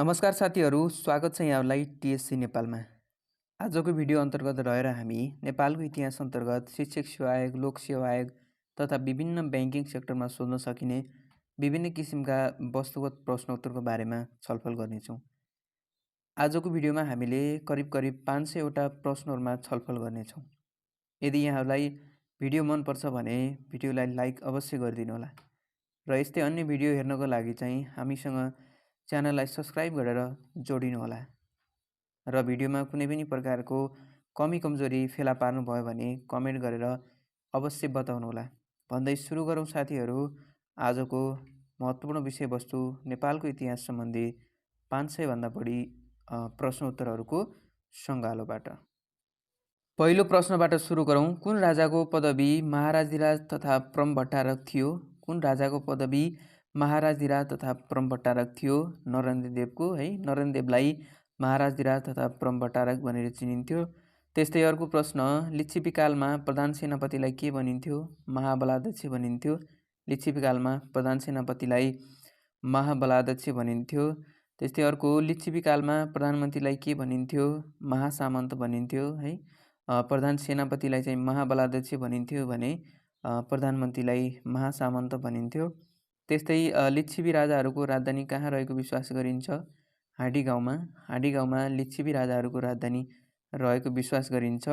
नमस्कार साथीहरू, स्वागत छ यहाँलाई टिएससी नेपालमा। आजको भिडियो अन्तर्गत रहेर हामी नेपालको इतिहास अन्तर्गत शिक्षक सेवा आयोग, लोक सेवा आयोग तथा विभिन्न ब्याङ्किङ सेक्टरमा सोध्न सकिने विभिन्न किसिमका वस्तुगत प्रश्नोत्तरको बारेमा छलफल गर्नेछौँ। आजको भिडियोमा हामीले करिब 500 वटा प्रश्नहरूमा छलफल गर्नेछौँ। यदि यहाँहरूलाई भिडियो मनपर्छ भने भिडियोलाई लाइक अवश्य गरिदिनुहोला र यस्तै अन्य भिडियो हेर्नको लागि चाहिँ हामीसँग च्यानललाई सब्सक्राइब गरेर जोडिनुहोला र भिडियोमा कुनै पनि प्रकारको कमी कमजोरी फेला पार्नुभयो भने कमेन्ट गरेर अवश्य बताउनुहोला। भन्दै सुरु गरौँ साथीहरू आजको महत्त्वपूर्ण विषयवस्तु नेपालको इतिहास सम्बन्धी 500 भन्दा बढी प्रश्नोत्तरहरूको सङ्गालोबाट। पहिलो प्रश्नबाट सुरु गरौँ। कुन राजाको पदवी महाराजधिराज तथा परमभट्टारक थियो? कुन राजाको पदवी महाराजधिराज तथा परमभट्टारक थियो? नरेन्द्रदेवको है। नरेन्द्रदेवलाई महाराजधिराज तथा परमभट्टारक भनेर चिनिन्थ्यो। त्यस्तै अर्को प्रश्न, लिच्छविकालमा प्रधान सेनापतिलाई के भनिन्थ्यो? महाबलाध्यक्ष भनिन्थ्यो। लिच्छविकालमा प्रधान सेनापतिलाई महाबलाध्यक्ष भनिन्थ्यो। त्यस्तै अर्को, लिच्छविकालमा प्रधानमन्त्रीलाई के भनिन्थ्यो? महासामन्त भनिन्थ्यो है। प्रधान सेनापतिलाई चाहिँ महाबलाध्यक्ष भनिन्थ्यो भने प्रधानमन्त्रीलाई महासामन्त भनिन्थ्यो। त्यस्तै लिच्छवी राजाहरूको राजधानी कहाँ रहेको विश्वास गरिन्छ? हाँडी गाउँमा लिच्छवी राजाहरूको राजधानी रहेको विश्वास गरिन्छ।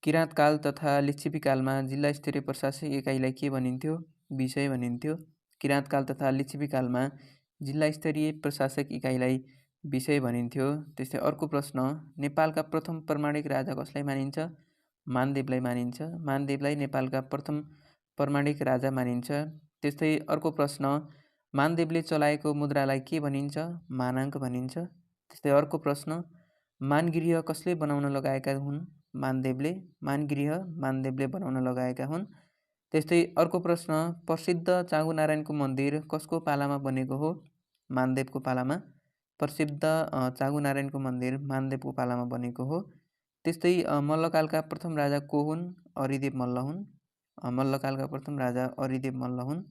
किराँतकाल तथा लिच्छवीकालमा जिल्ला स्तरीय प्रशासनिक इकाइलाई के भनिन्थ्यो? विषय भनिन्थ्यो। किराँतकाल तथा लिच्छवीकालमा जिल्ला स्तरीय प्रशासक इकाइलाई विषय भनिन्थ्यो। त्यस्तै अर्को प्रश्न, नेपालका प्रथम प्रामाणिक राजा कसलाई मानिन्छ? मानदेवलाई मानिन्छ। मानदेवलाई नेपालका प्रथम प्रामाणिक राजा मानिन्छ। त्यस्तै अर्को प्रश्न, मानदेवले चलाएको मुद्रालाई के भनिन्छ? मानाङ्क भनिन्छ। त्यस्तै अर्को प्रश्न, मानगृह कसले बनाउन लगाएका हुन्? मानदेवले। मानदेवले बनाउन लगाएका हुन्। त्यस्तै अर्को प्रश्न, प्रसिद्ध चाँगुनारायणको मन्दिर कसको पालामा बनेको हो? मानदेवको पालामा। प्रसिद्ध चाँगुनारायणको मन्दिर मानदेवको पालामा बनेको हो। त्यस्तै मल्लकालका प्रथम राजा को हुन्? अरिदेव मल्ल हुन्। मल्लकालका प्रथम राजा अरिदेव मल्ल हुन्।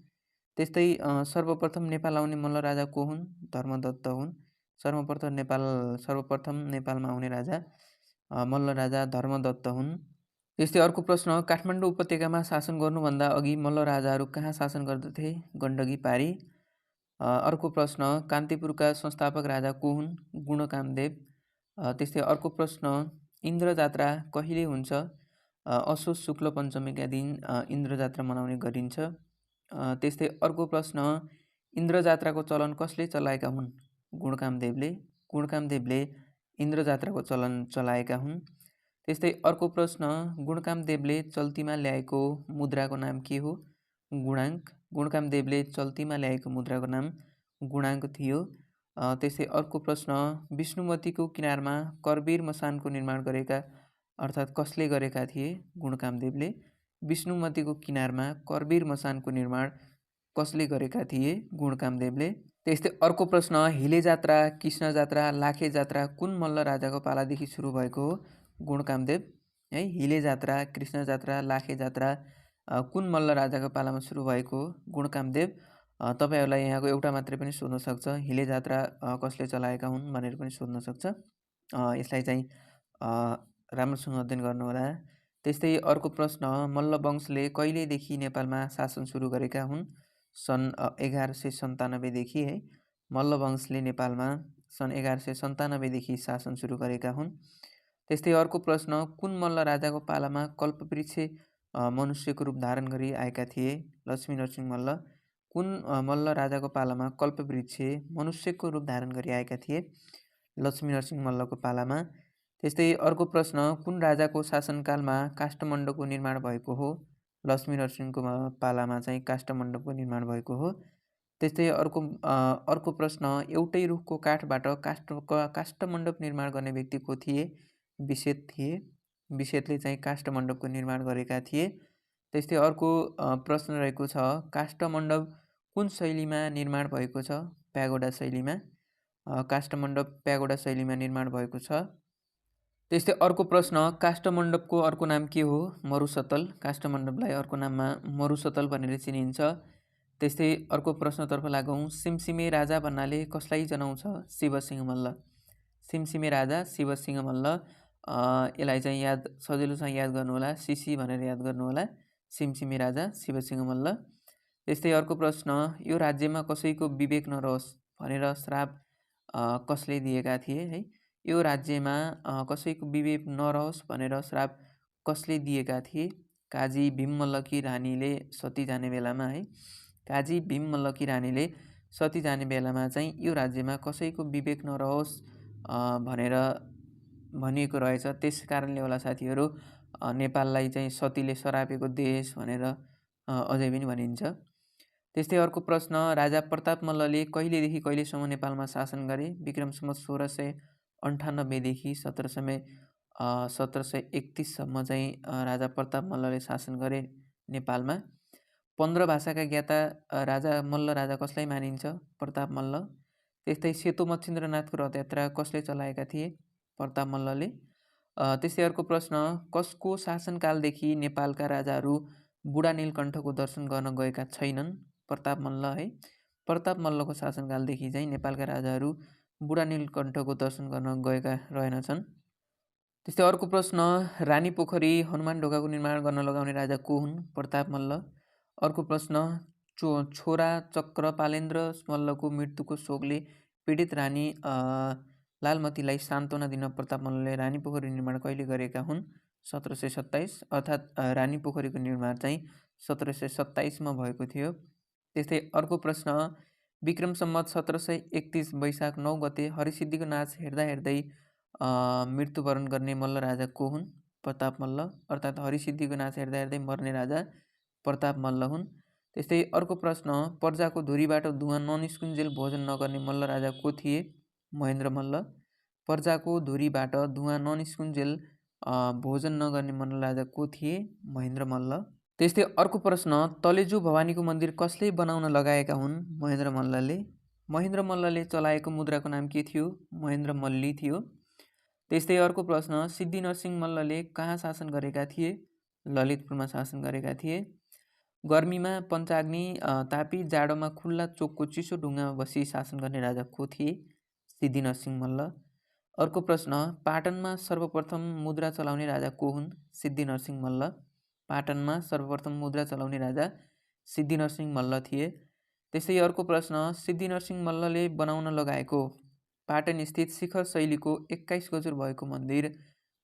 त्यस्तै सर्वप्रथम नेपाल आउने मल्ल राजा को हुन्? धर्मदत्त हुन्। सर्वप्रथम नेपालमा आउने राजा मल्ल राजा धर्मदत्त हुन्। त्यस्तै अर्को प्रश्न, काठमाडौँ उपत्यकामा शासन गर्नुभन्दा अघि मल्ल राजाहरू कहाँ शासन गर्दथे? गण्डकी पारी। अर्को प्रश्न, कान्तिपुरका संस्थापक राजा को हुन्? गुणकामदेव। त्यस्तै अर्को प्रश्न, इन्द्र जात्रा कहिले हुन्छ? असोज शुक्ल पञ्चमीका दिन इन्द्र जात्रा मनाउने गरिन्छ। त्यस्तै अर्को प्रश्न, इन्द्र जात्राको चलन कसले चलाएका हुन्? गुणकामदेवले इन्द्र जात्राको चलन चलाएका हुन्। त्यस्तै अर्को प्रश्न, गुणकामदेवले चल्तीमा ल्याएको मुद्राको नाम के हो? गुणाङ्क। गुणकामदेवले चल्तीमा ल्याएको मुद्राको नाम गुणाङ्क थियो। त्यस्तै अर्को प्रश्न, विष्णुमतीको किनारमा करवीर मसानको निर्माण गरेका अर्थात् कसले गरेका थिए? गुणकामदेवले। विष्णुमतीको किनारमा करवीर मसानको निर्माण कसले गरेका थिए? गुणकामदेवले। त्यस्तै अर्को प्रश्न, हिले जात्रा, कृष्ण जात्रा, लाखे जात्रा कुन मल्ल राजाको पालादेखि सुरु भएको हो? गुणकामदेव है। हिले जात्रा, कृष्ण जात्रा, लाखे जात्रा कुन मल्ल राजाको पालामा सुरु भएको हो? गुणकामदेव। तपाईँहरूलाई यहाँको एउटा मात्रै पनि सोध्न सक्छ, हिले जात्रा कसले चलाएका हुन् भनेर पनि सोध्न सक्छ। यसलाई चाहिँ राम्रोसँग अध्ययन गर्नुहोला। त्यस्तै अर्को प्रश्न, मल्ल वंशले कहिलेदेखि नेपालमा शासन सुरु गरेका हुन्? सन् 1197देखि है। मल्ल वंशले नेपालमा सन् 1197देखि शासन सुरु गरेका हुन्। त्यस्तै अर्को प्रश्न, कुन मल्ल राजाको पालामा कल्पवृक्ष मनुष्यको रूप धारण गरी आएका थिए? लक्ष्मीनरसिंह मल्ल। कुन मल्ल राजाको पालामा कल्पवृक्ष मनुष्यको रूप धारण गरी आएका थिए? लक्ष्मीनरसिंह मल्लको पालामा। त्यस्तै अर्को प्रश्न, कुन राजाको शासनकालमा काष्ठमण्डपको निर्माण भएको हो? लक्ष्मीनरसिंहको पालामा चाहिँ काष्ठमण्डपको निर्माण भएको हो। त्यस्तै अर्को प्रश्न, एउटै रुखको काठबाट काष्ठमण्डप निर्माण गर्ने व्यक्ति को थिए? विशेत थिए। विशेतले चाहिँ काष्ठमण्डपको निर्माण गरेका थिए। त्यस्तै अर्को प्रश्न रहेको छ, काष्ठमण्डप कुन शैलीमा निर्माण भएको छ? प्यागोडा शैलीमा। काष्ठमण्डप प्यागोडा शैलीमा निर्माण भएको छ। त्यस्तै अर्को प्रश्न, काष्ठमण्डपको अर्को नाम के हो? मरुसतल। काष्ठमण्डपलाई अर्को नाममा मरुसतल भनेर चिनिन्छ। त्यस्तै अर्को प्रश्नतर्फ लागौँ। सिमसिमे राजा भन्नाले कसलाई जनाउँछ? शिवसिंह मल्ल। सिमसिमे राजा शिवसिंह मल्ल। यसलाई चाहिँ याद सजिलोसँग याद गर्नुहोला, सिसी भनेर याद गर्नुहोला। सिमसिमे राजा शिवसिंह मल्ल। त्यस्तै अर्को प्रश्न, यो राज्यमा कसैको विवेक नरहोस् भनेर श्राप कसले दिएका थिए है? यो राज्यमा कसैको विवेक नरहोस् भनेर श्राप कसले दिएका थिए? काजी भीममल्लकी रानीले सती जाने बेलामा है। काजी भीममल्लकी रानीले सती जाने बेलामा चाहिँ यो राज्यमा कसैको विवेक नरहोस् भनेर भनिएको रहेछ। त्यस कारणले होला साथीहरू नेपाललाई चाहिँ सतीले सरापेको देश भनेर अझै पनि भनिन्छ। त्यस्तै अर्को प्रश्न, राजा प्रताप मल्लले कहिलेदेखि कहिलेसम्म नेपालमा शासन गरे? विक्रम सम्वत 1698 देखि 1731 सम्म चाहिँ राजा प्रताप मल्लले शासन गरे नेपालमा। 15 भाषाका ज्ञाता राजा मल्ल राजा कसलाई मानिन्छ? प्रताप मल्ल। त्यस्तै सेतो मच्छिन्द्रनाथको रथयात्रा कसले चलाएका थिए? प्रताप मल्लले। त्यस्तै अर्को प्रश्न, कसको शासनकालदेखि नेपालका राजाहरू बुढा नीलकण्ठको दर्शन गर्न गएका छैनन्? प्रताप मल्ल है। प्रताप मल्लको शासनकालदेखि चाहिँ नेपालका राजाहरू बुढा नीलकण्ठको दर्शन गर्न गएका रहेनछन्। त्यस्तै अर्को प्रश्न, रानी पोखरी हनुमान ढोकाको निर्माण गर्न लगाउने राजा को हुन्? प्रताप मल्ल। अर्को प्रश्न, छोरा चक्र पालेन्द्र मल्लको मृत्युको शोकले पीडित रानी लालमतीलाई सान्त्वना दिन प्रताप मल्लले रानी पोखरी निर्माण कहिले गरेका हुन्? 1727, अर्थात् रानी पोखरीको निर्माण चाहिँ 1727मा भएको थियो। त्यस्तै अर्को प्रश्न, विक्रम सम्वत 1731 वैशाख 9 गते हरिसिद्धिको नाच हेर्दा हेर्दै मृत्युवरण गर्ने मल्ल राजा को हुन्? प्रताप मल्ल। अर्थात् हरिसिद्धिको नाच हेर्दा हेर्दै मर्ने राजा प्रताप मल्ल हुन्। त्यस्तै अर्को प्रश्न, प्रजाको धुरीबाट धुवाँ ननिस्कुन्जेल भोजन नगर्ने मल्ल राजा को थिए? महेन्द्र मल्ल। प्रजाको धुरीबाट धुवाँ ननिस्कुन्जेल भोजन नगर्ने मल्ल राजा को थिए? महेन्द्र मल्ल। त्यस्तै अर्को प्रश्न, तलेजु भवानीको मन्दिर कसले बनाउन लगाएका हुन्? महेन्द्र मल्लले। महेन्द्र मल्लले चलाएको मुद्राको नाम के थियो? महेन्द्र मल्ली थियो। त्यस्तै अर्को प्रश्न, सिद्धि नरसिंह मल्लले कहाँ शासन गरेका थिए? ललितपुरमा शासन गरेका थिए। गर्मीमा पञ्चाग्नि तापी जाडोमा खुल्ला चोकको चिसो ढुङ्गामा बसी शासन गर्ने राजा को थिए? सिद्धि नरसिंह मल्ल। अर्को प्रश्न, पाटनमा सर्वप्रथम मुद्रा चलाउने राजा को हुन्? सिद्धि नरसिंह मल्ल। पाटनमा सर्वप्रथम मुद्रा चलाउने राजा सिद्धि नरसिंह मल्ल थिए। त्यस्तै अर्को प्रश्न, सिद्धि नरसिंह मल्लले बनाउन लगाएको पाटन स्थित शिखर शैलीको 21 गजुर भएको मन्दिर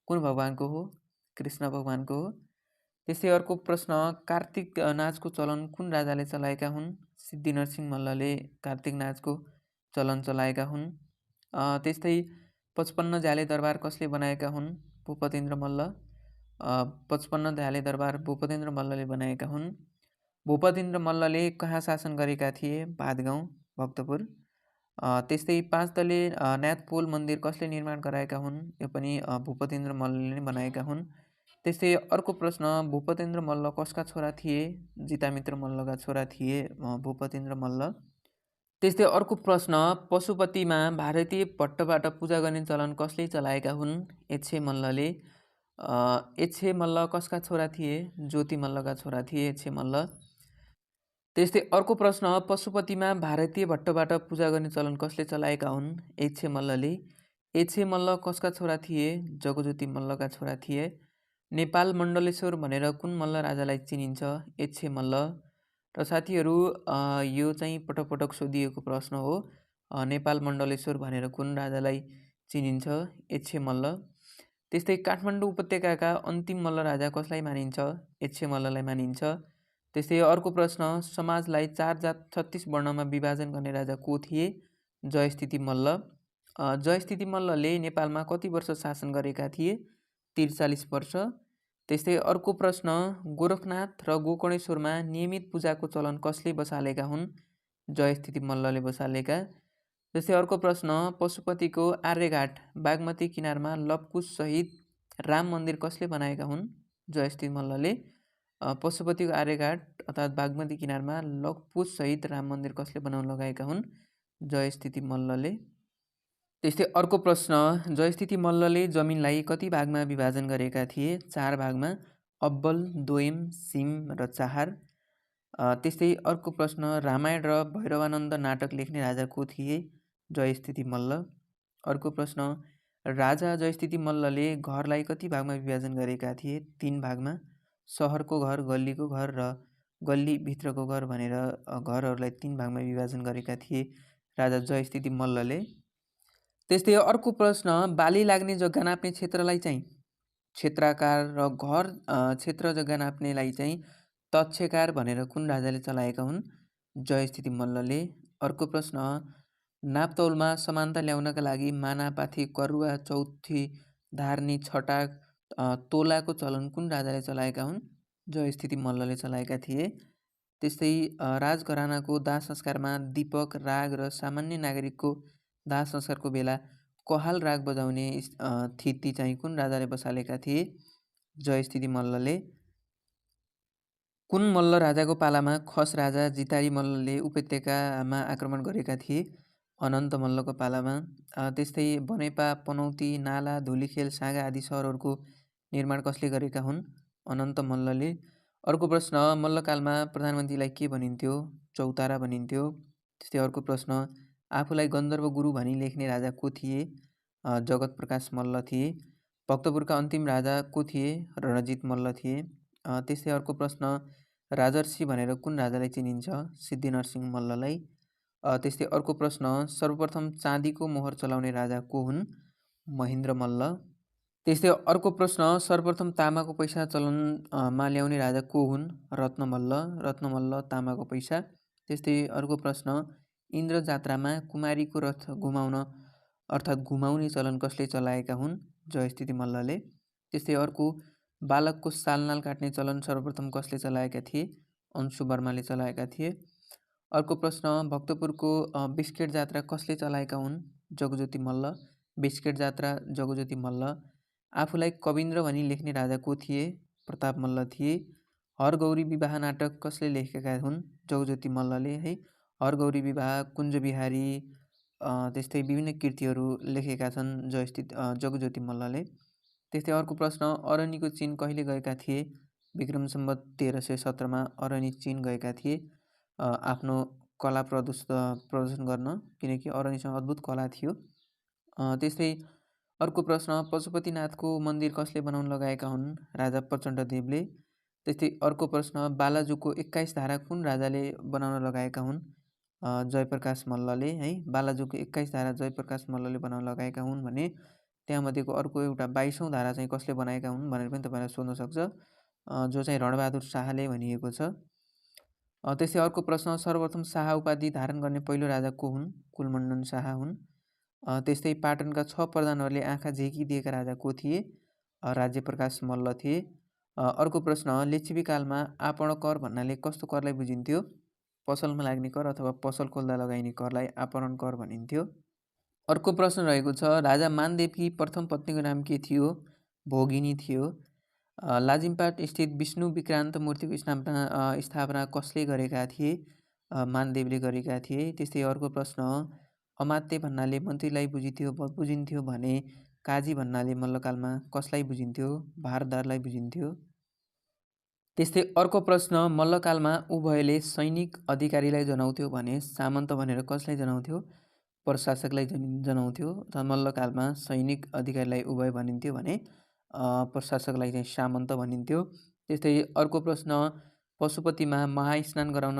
कुन भगवानको हो? कृष्ण भगवानको हो। त्यस्तै अर्को प्रश्न, कार्तिक नाचको चलन कुन राजाले चलाएका हुन्? सिद्धि नरसिंह मल्लले कार्तिक नाचको चलन चलाएका हुन्। त्यस्तै 55 झ्याले दरबार कसले बनाएका हुन्? भूपतेन्द्र मल्ल। 55 झ्याले दरबार भूपतेन्द्र मल्लले बनाएका हुन्। भूपतेन्द्र मल्लले कहाँ शासन गरेका थिए? भातगाउँ, भक्तपुर। त्यस्तै 5 तले न्याथपोल मन्दिर कसले निर्माण गराएका हुन्? यो पनि भूपतेन्द्र मल्लले नै बनाएका हुन्। त्यस्तै अर्को प्रश्न, भूपतेन्द्र मल्ल कसका छोरा थिए? जितामित्र मल्लका छोरा थिए भूपतेन्द्र मल्ल। त्यस्तै अर्को प्रश्न, पशुपतिमा भारतीय भट्टबाट पूजा गर्ने चलन कसले चलाएका हुन्? एच्छे मल्लले। एच्छे मल्ल कसका छोरा थिए? ज्योति मल्लका छोरा थिए एच्छे मल्ल। त्यस्तै अर्को प्रश्न, पशुपतिमा भारतीय भट्टबाट पूजा गर्ने चलन कसले चलाएका हुन्? एच्छे मल्लले। एच्छे मल्ल कसका छोरा थिए? जगज्योति मल्लका छोरा थिए। नेपाल मण्डलेश्वर भनेर कुन मल्ल राजालाई चिनिन्छ? एच्छे मल्ल। र साथीहरू यो चाहिँ पटक पटक सोधिएको प्रश्न हो। नेपाल मण्डलेश्वर भनेर कुन राजालाई चिनिन्छ? एच्छे मल्ल। त्यस्तै काठमाडौँ उपत्यकाका अन्तिम मल्ल राजा कसलाई मानिन्छ? एच्छे मल्ललाई मानिन्छ। त्यस्तै अर्को प्रश्न, समाजलाई 4 जात 36 वर्णमा विभाजन गर्ने राजा को थिए? जयस्थिति मल्ल। जयस्थिति मल्लले नेपालमा कति वर्ष शासन गरेका थिए? 43 वर्ष। त्यस्तै अर्को प्रश्न, गोरखनाथ र गोकर्णेश्वरमा नियमित पूजाको चलन कसले बसालेका हुन्? जयस्थिति मल्लले बसालेका। त्यस्तै अर्को प्रश्न, पशुपतिको आर्यघाट बागमती किनारमा लवकुश सहित राम मन्दिर कसले बनाएका हुन्? जयस्थिति मल्लले। पशुपतिको आर्यघाट अर्थात् बागमती किनारमा लवकुश सहित राम मन्दिर कसले बनाउन लगाएका हुन्? जयस्थिति मल्लले। त्यस्तै अर्को प्रश्न, जयस्थिति मल्लले जमिनलाई कति भागमा विभाजन गरेका थिए? 4 भागमा, अब्बल, दोयम, सिम र चाहार। त्यस्तै अर्को प्रश्न, रामायण र भैरवानन्द नाटक लेख्ने राजा को थिए? जयस्थिति मल्ल। अर्को प्रश्न, राजा जयस्थिति मल्लले घरलाई कति भागमा विभाजन गरेका थिए? 3 भागमा। सहरको घर, गल्लीको घर र गल्लीभित्रको घर भनेर घरहरूलाई 3 भागमा विभाजन गरेका थिए राजा जयस्थिति मल्लले। त्यस्तै अर्को प्रश्न, बाली लाग्ने जग्गा नाप्ने क्षेत्रलाई चाहिँ क्षेत्राकार र घर क्षेत्र जग्गा नाप्नेलाई चाहिँ तक्षकार भनेर कुन राजाले चलाएका हुन्? जयस्थिति मल्लले। अर्को प्रश्न, नापतौलमा समानता ल्याउनका लागि माना, पाथी, करुवा, चौथी, धार्नी, छटा, तोलाको चलन कुन राजाले चलाएका हुन्? जयस्थिति मल्लले चलाएका थिए। त्यस्तै राजघरानाको दाह संस्कारमा दीपक, राग र सामान्य नागरिकको दाह संस्कारको बेला कहाल राग बजाउने स्थिति चाहिँ कुन राजाले बसालेका थिए? जयस्थिति मल्लले। कुन मल्ल राजाको पालामा खस राजा जितारी मल्लले उपत्यकामा आक्रमण गरेका थिए? अनन्त मल्लको पालामा। त्यस्तै बनेपा, पनौती, नाला, धुलीखेल, सागा आदि सहरहरूको निर्माण कसले गरेका हुन्? अनन्त मल्लले। अर्को प्रश्न, मल्लकालमा प्रधानमन्त्रीलाई के भनिन्थ्यो? चौतारा भनिन्थ्यो। त्यस्तै अर्को प्रश्न, आफूलाई गन्धर्व गुरु भनी लेख्ने राजा को थिए? जगत प्रकाश मल्ल थिए। भक्तपुरका अन्तिम राजा को थिए? रणजित मल्ल थिए। त्यस्तै अर्को प्रश्न, राजर्षि भनेर कुन राजालाई चिनिन्छ? सिद्धिनरसिंह मल्ललाई। त्यस्तै अर्को प्रश्न, सर्वप्रथम चाँदीको मोहर चलाउने राजा को हुन्? महेन्द्र मल्ल। त्यस्तै अर्को प्रश्न, सर्वप्रथम तामाको पैसा चलनमा ल्याउने राजा को हुन्? रत्नमल्ल। रत्नमल्ल तामाको पैसा। त्यस्तै अर्को प्रश्न, इन्द्र जात्रामा कुमारीको रथ घुमाउन अर्थात् घुमाउने चलन कसले चलाएका हुन्? जयस्थिति मल्लले। त्यस्तै अर्को, बालकको सालनाल काट्ने चलन सर्वप्रथम कसले चलाएका थिए? अंशु वर्माले चलाएका थिए। अर्को प्रश्न, भक्तपुरको बिस्केट जात्रा कसले चलाएका हुन्? जगज्योति मल्ल। बिस्केट जात्रा जगज्योति मल्ल। आफूलाई कविन्द्र भनी लेख्ने राजा को थिए? प्रताप मल्ल थिए। हरगौरी विवाह नाटक कसले लेखेका हुन्? जगज्योति मल्लले है। हरगौरी विवाह, कुञ्जबिहारी, त्यस्तै विभिन्न कृतिहरू लेखेका छन् जगज्योति मल्लले। त्यस्तै अर्को प्रश्न, अरनिको चीन कहिले गएका थिए? विक्रम सम्वत 1317मा अरनी चीन गएका थिए आफ्नो कला प्रदर्शन गर्न, किनकि अरनीसँग अद्भुत कला थियो। त्यस्तै अर्को प्रश्न, पशुपतिनाथको मन्दिर कसले बनाउन लगाएका हुन्? राजा प्रचण्डदेवले। त्यस्तै अर्को प्रश्न, बालाजुको 21 धारा कुन राजाले बनाउन लगाएका हुन्? जयप्रकाश मल्लले है। बालाजुको 21 धारा जयप्रकाश मल्लले बनाउन लगाएका हुन् भने त्यहाँमध्येको अर्को एउटा 22औं धारा चाहिँ कसले बनाएका हुन् भनेर पनि तपाईँलाई सोध्न सक्छ, जो चाहिँ रणबहादुर शाहले भनिएको छ। त्यस्तै अर्को प्रश्न, सर्वप्रथम शाह उपाधि धारण गर्ने पहिलो राजा को हुन्? कुलमण्डन शाह हुन्। त्यस्तै पाटनका 6 प्रधानहरूले आँखा झेकिदिएका राजा को थिए? राज्यप्रकाश मल्ल थिए। अर्को प्रश्न, लिच्छवी कालमा आपण कर भन्नाले कस्तो करलाई बुझिन्थ्यो? पसलमा लाग्ने कर अथवा पसल खोल्दा लगाइने करलाई आपण कर भनिन्थ्यो। अर्को प्रश्न रहेको छ, राजा मानदेवकी प्रथम पत्नीको नाम के थियो? भोगिनी थियो। लाजिमपाट स्थित विष्णु विक्रान्त मूर्तिको स्थापना कसले गरेका थिए? मानदेवले गरेका थिए। त्यस्तै अर्को प्रश्न, अमात्य भन्नाले मन्त्रीलाई बुझिन्थ्यो भने काजी भन्नाले मल्लकालमा कसलाई बुझिन्थ्यो? भारदारलाई बुझिन्थ्यो। त्यस्तै अर्को प्रश्न, मल्लकालमा उभयले सैनिक अधिकारीलाई जनाउँथ्यो भने सामन्त भनेर कसलाई जनाउँथ्यो? प्रशासकलाई जनाउँथ्यो। मल्लकालमा सैनिक अधिकारीलाई उभय भनिन्थ्यो भने प्रशासकलाई चाहिँ सामन्त भनिन्थ्यो। त्यस्तै अर्को प्रश्न, पशुपतिमा महास्नान गराउन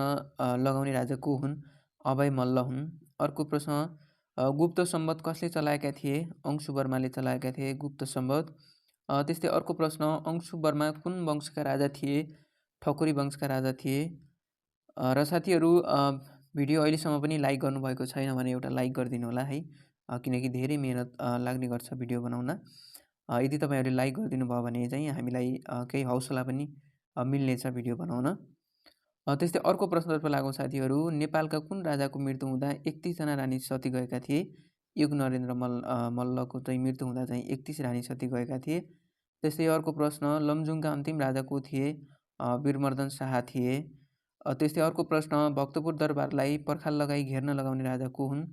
लगाउने राजा को हुन्? अभय मल्ल हुन्। अर्को प्रश्न, गुप्त सम्वत कसले चलाएका थिए? अंशु वर्माले चलाएका थिए गुप्त सम्वत। त्यस्तै अर्को प्रश्न, अंशु वर्मा कुन वंशका राजा थिए? ठकुरी वंशका राजा थिए। र साथीहरू, भिडियो अहिलेसम्म पनि लाइक गर्नुभएको छैन भने एउटा लाइक गरिदिनु होला है, किनकि धेरै मेहनत लाग्ने गर्छ भिडियो बनाउन। यदि तपाईँहरूले लाइक गरिदिनु भयो भने चाहिँ हामीलाई केही हौसला पनि मिल्नेछ भिडियो बनाउन। त्यस्तै अर्को प्रश्नतर्फ लागौँ साथीहरू, नेपालका कुन राजाको मृत्यु हुँदा 31 जना रानी सती गएका थिए? युग नरेन्द्र मल्लको चाहिँ मृत्यु हुँदा चाहिँ 31 रानी सती गएका थिए। त्यस्तै अर्को प्रश्न, लमजुङका अन्तिम राजा को थिए? वीरमर्दन शाह थिए। त्यस्तै अर्को प्रश्न, भक्तपुर दरबारलाई पर्खाल लगाई घेर्न लगाउने राजा को हुन्?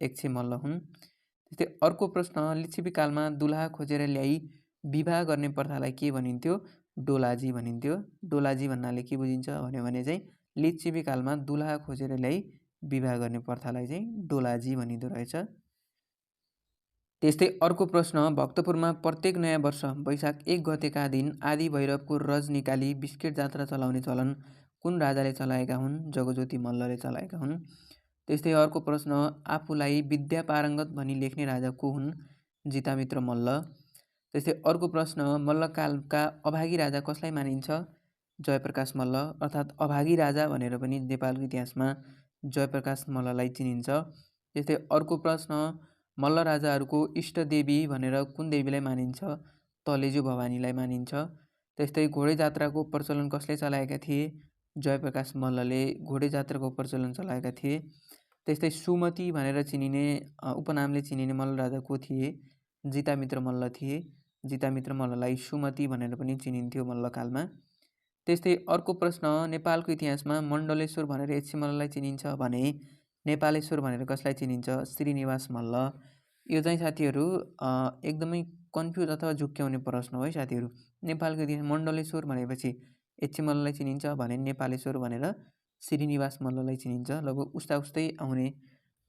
एकछे मल्ल हुन्। त्यस्तै अर्को प्रश्न, लिच्छवी कालमा दुलहा खोजेर ल्याई विवाह गर्ने प्रथालाई के भनिन्थ्यो? डोलाजी भनिन्थ्यो। डोलाजी भन्नाले के बुझिन्छ भने चाहिँ लिच्छवी कालमा दुलहा खोजेर ल्याई विवाह गर्ने प्रथालाई चाहिँ डोलाजी भनिँदो रहेछ। त्यस्तै अर्को प्रश्न, भक्तपुरमा प्रत्येक नयाँ वर्ष वैशाख 1 गतेका दिन आदि भैरवको रज निकाली बिस्किट जात्रा चलाउने चलन कुन राजाले चलाएका हुन्? जगज्योति मल्लले चलाएका हुन्। त्यस्तै अर्को प्रश्न, आफूलाई विद्या पारङ्गत भनी लेख्ने राजा को हुन्? जितामित्र मल्ल। त्यस्तै अर्को प्रश्न, मल्लकालका अभागी राजा कसलाई मानिन्छ? जयप्रकाश मल्ल, अर्थात् अभागी राजा भनेर पनि नेपालको इतिहासमा जयप्रकाश मल्ललाई चिनिन्छ। त्यस्तै अर्को प्रश्न, मल्ल राजाहरूको इष्टदेवी भनेर कुन देवीलाई मानिन्छ? तलेजु भवानीलाई मानिन्छ। त्यस्तै घोडे जात्राको प्रचलन कसले चलाएका थिए? जयप्रकाश मल्लले घोडे जात्राको प्रचलन चलाएका थिए। त्यस्तै सुमति भनेर चिनिने उपनामले चिनिने मल्ल राजा को थिए? जितामित्र मल्ल थिए। जितामित्र मल्ललाई सुमति भनेर पनि चिनिन्थ्यो मल्लकालमा। त्यस्तै अर्को प्रश्न, नेपालको इतिहासमा मण्डलेश्वर भनेर एचसी मल्ललाई चिनिन्छ भने नेपालेश्वर भनेर कसलाई चिनिन्छ? श्रीनिवास मल्ल। यो चाहिँ साथीहरू एकदमै कन्फ्युज अथवा झुक्क्याउने प्रश्न हो है साथीहरू। नेपालको इतिहास मण्डलेश्वर भनेपछि एचसी मल्ललाई चिनिन्छ भने नेपालेश्वर भनेर श्रीनिवास मल्ललाई चिनिन्छ। लगभग उस्तै आउने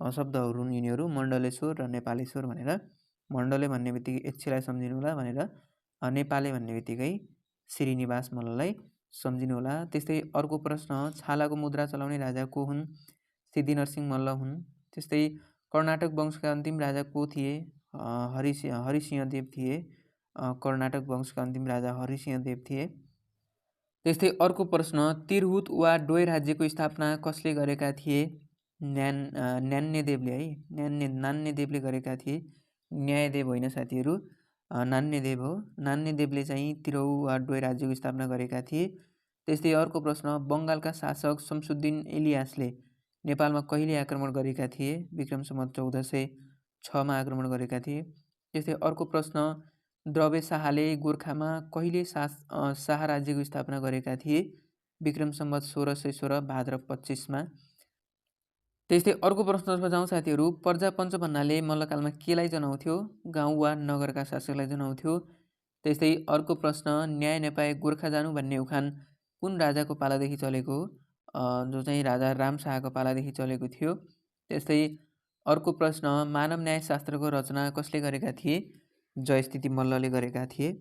शब्दहरू हुन् यिनीहरू, मण्डलेश्वर र नेपालेश्वर भनेर। मण्डले भन्ने बित्तिकै एचसीलाई सम्झिनु होला भनेर नेपाले भन्ने बित्तिकै श्रीनिवास मल्ललाई सम्झिनु होला। त्यस्तै अर्को प्रश्न, छालाको मुद्रा चलाउने राजा को हुन्? सिद्धिनरसिंह मल्ल हुन्। त्यस्तै कर्नाटक वंशका अन्तिम राजा को थिए? हरिसिंहदेव थिए। कर्नाटक वंशका अन्तिम राजा हरिसिंहदेव थिए। त्यस्तै अर्को प्रश्न, तिरहुत वा डोय राज्यको स्थापना कसले गरेका थिए? नान्यदेवले है, नान्यदेवले गरेका थिए। न्यायदेव होइन साथीहरू, नान्यदेव हो। नान्यदेवले चाहिँ तिरहु वा डोय राज्यको स्थापना गरेका थिए। त्यस्तै अर्को प्रश्न, बङ्गालका शासक शमसुद्दिन इलियासले नेपालमा कहिले आक्रमण गरेका थिए? विक्रम सम्वत 1406मा आक्रमण गरेका थिए। त्यस्तै अर्को प्रश्न, द्रव्य शाहले गोर्खामा कहिले शाह राज्यको स्थापना गरेका थिए? विक्रम सम्वत 1616 भाद्र 25मा। त्यस्तै अर्को प्रश्नतर्फ जाउँ साथीहरू, प्रजापञ्च भन्नाले मल्लकालमा केलाई जनाउँथ्यो? गाउँ वा नगरका शासकलाई जनाउँथ्यो। त्यस्तै अर्को प्रश्न, न्याय नपाए गोर्खा जानु भन्ने उखान कुन राजाको पालादेखि चलेको हो? जो चाहिँ राजा रामशाहको पालादेखि चलेको थियो। त्यस्तै अर्को प्रश्न, मानव न्यायशास्त्रको रचना कसले गरेका थिए? जयस्थिति मल्लले गरेका थिए।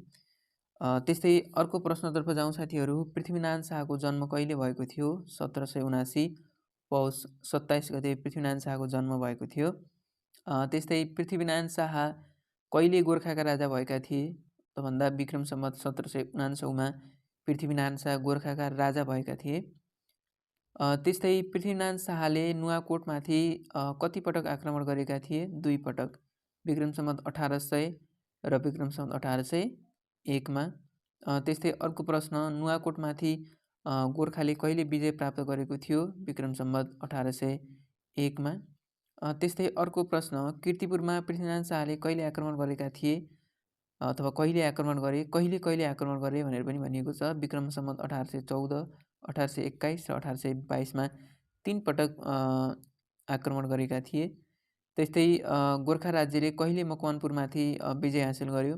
त्यस्तै अर्को प्रश्नतर्फ जाउँ साथीहरू, पृथ्वीनारायण शाहको जन्म कहिले भएको थियो? 1779 पौष 27 गते पृथ्वीनारायण शाहको जन्म भएको थियो। त्यस्तै पृथ्वीनारायण शाह कहिले गोर्खाका राजा भएका थिए त भन्दा विक्रम सम्वत 1799मा पृथ्वीनारायण शाह गोर्खाका राजा भएका थिए। त्यस्तै पृथ्वीनारायण शाहले नुवाकोटमाथि कति पटक आक्रमण गरेका थिए? 2 पटक, विक्रम सम्वत 1800 र विक्रम सम्वत 1801मा। त्यस्तै अर्को प्रश्न, नुवाकोटमाथि गोर्खाले कहिले विजय प्राप्त गरेको थियो? विक्रम सम्वत 1801मा। त्यस्तै अर्को प्रश्न, कीर्तिपुरमा पृथ्वीनारायण शाहले कहिले आक्रमण गरेका थिए अथवा कहिले आक्रमण गरे भनेर पनि भनिएको छ। विक्रम सम्वत 1814, 1821 र 1822मा 3 पटक आक्रमण गरेका थिए। त्यस्तै गोर्खा राज्यले कहिले मकवानपुरमाथि विजय हासिल गर्यो?